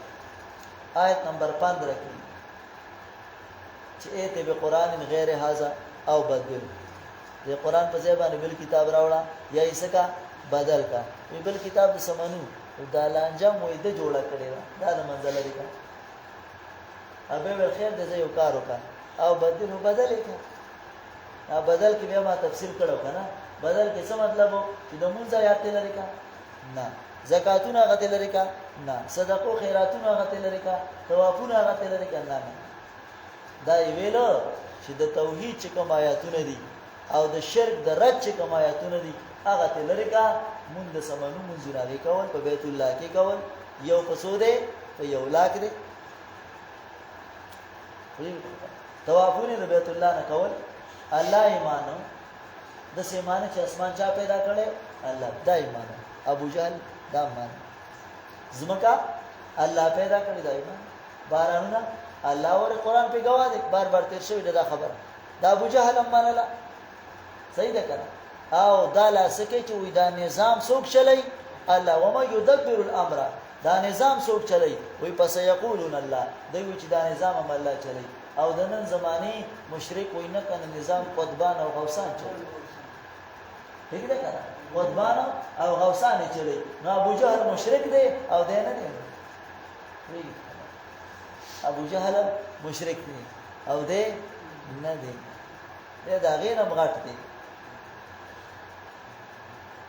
آیت نمبر 15 کې چې ایت به قران غیر هاذا او بدل دې قران په ځای باندې بل کتاب راوړه یا ایسکا بدل کا وی بل کتاب د سمنو دا لانجام وې د جوړه کړی دا د منځل لري کا ابه ول خیر دې یو کار وکا او بدل کا او بدل کې به ما تفصیل کړو کنه بدل کې څه مطلب چې د مونږه یاد لري کا نه زکاتونه غته لري کا نه صدقو خیراتونه غته لري کا طوافونه غته لري کا نه دا ویلو چې د توحید چې کوم آیاتونه دي او د شرک د رد چې کوم آیاتونه دي هغه ته لري کا مونږ د سمنو مونږ راوي کول په بیت الله کې کول یو پسو ده په یو لاک ده طوافونه د بیت الله نه کول الله ایمانو د سیمانه چې اسمان چا پیدا کړي الله دا ایمانو ابو جهل دا مان زمکا الله پیدا کړی دا ایمان بارانونه الله ور قرآن په گواه دي بار بار تیر شوی دا خبر دا ابو جهل هم منله صحیح ده کنه او دا لاسکه چې وې دا نظام څوک چلای الله وما يدبر الامر دا نظام څوک چلای وې پس یقولون الله دوی چې دا نظام هم الله چلای او د نن زماني مشرک وې نه کنه نظام قطبان او غوسان چلای هیڅ ده کنه قطبان او غوسان چلای نو ابو جهل مشرک دی او دی نه دی ابو جهل مشرک دی او دی نه دی دی د هغې نه هم غټ دی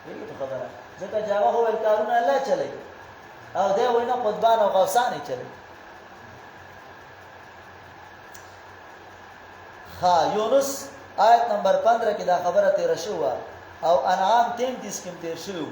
ویږي په خبره ځکه چې هغه خو ویل کارونه الله چلوي او دی وایي نه قطبان او غوثان یې چلوي ها یونس آیت نمبر 15 کې دا خبره تیره شوه او انعام 33 کې تیر شوی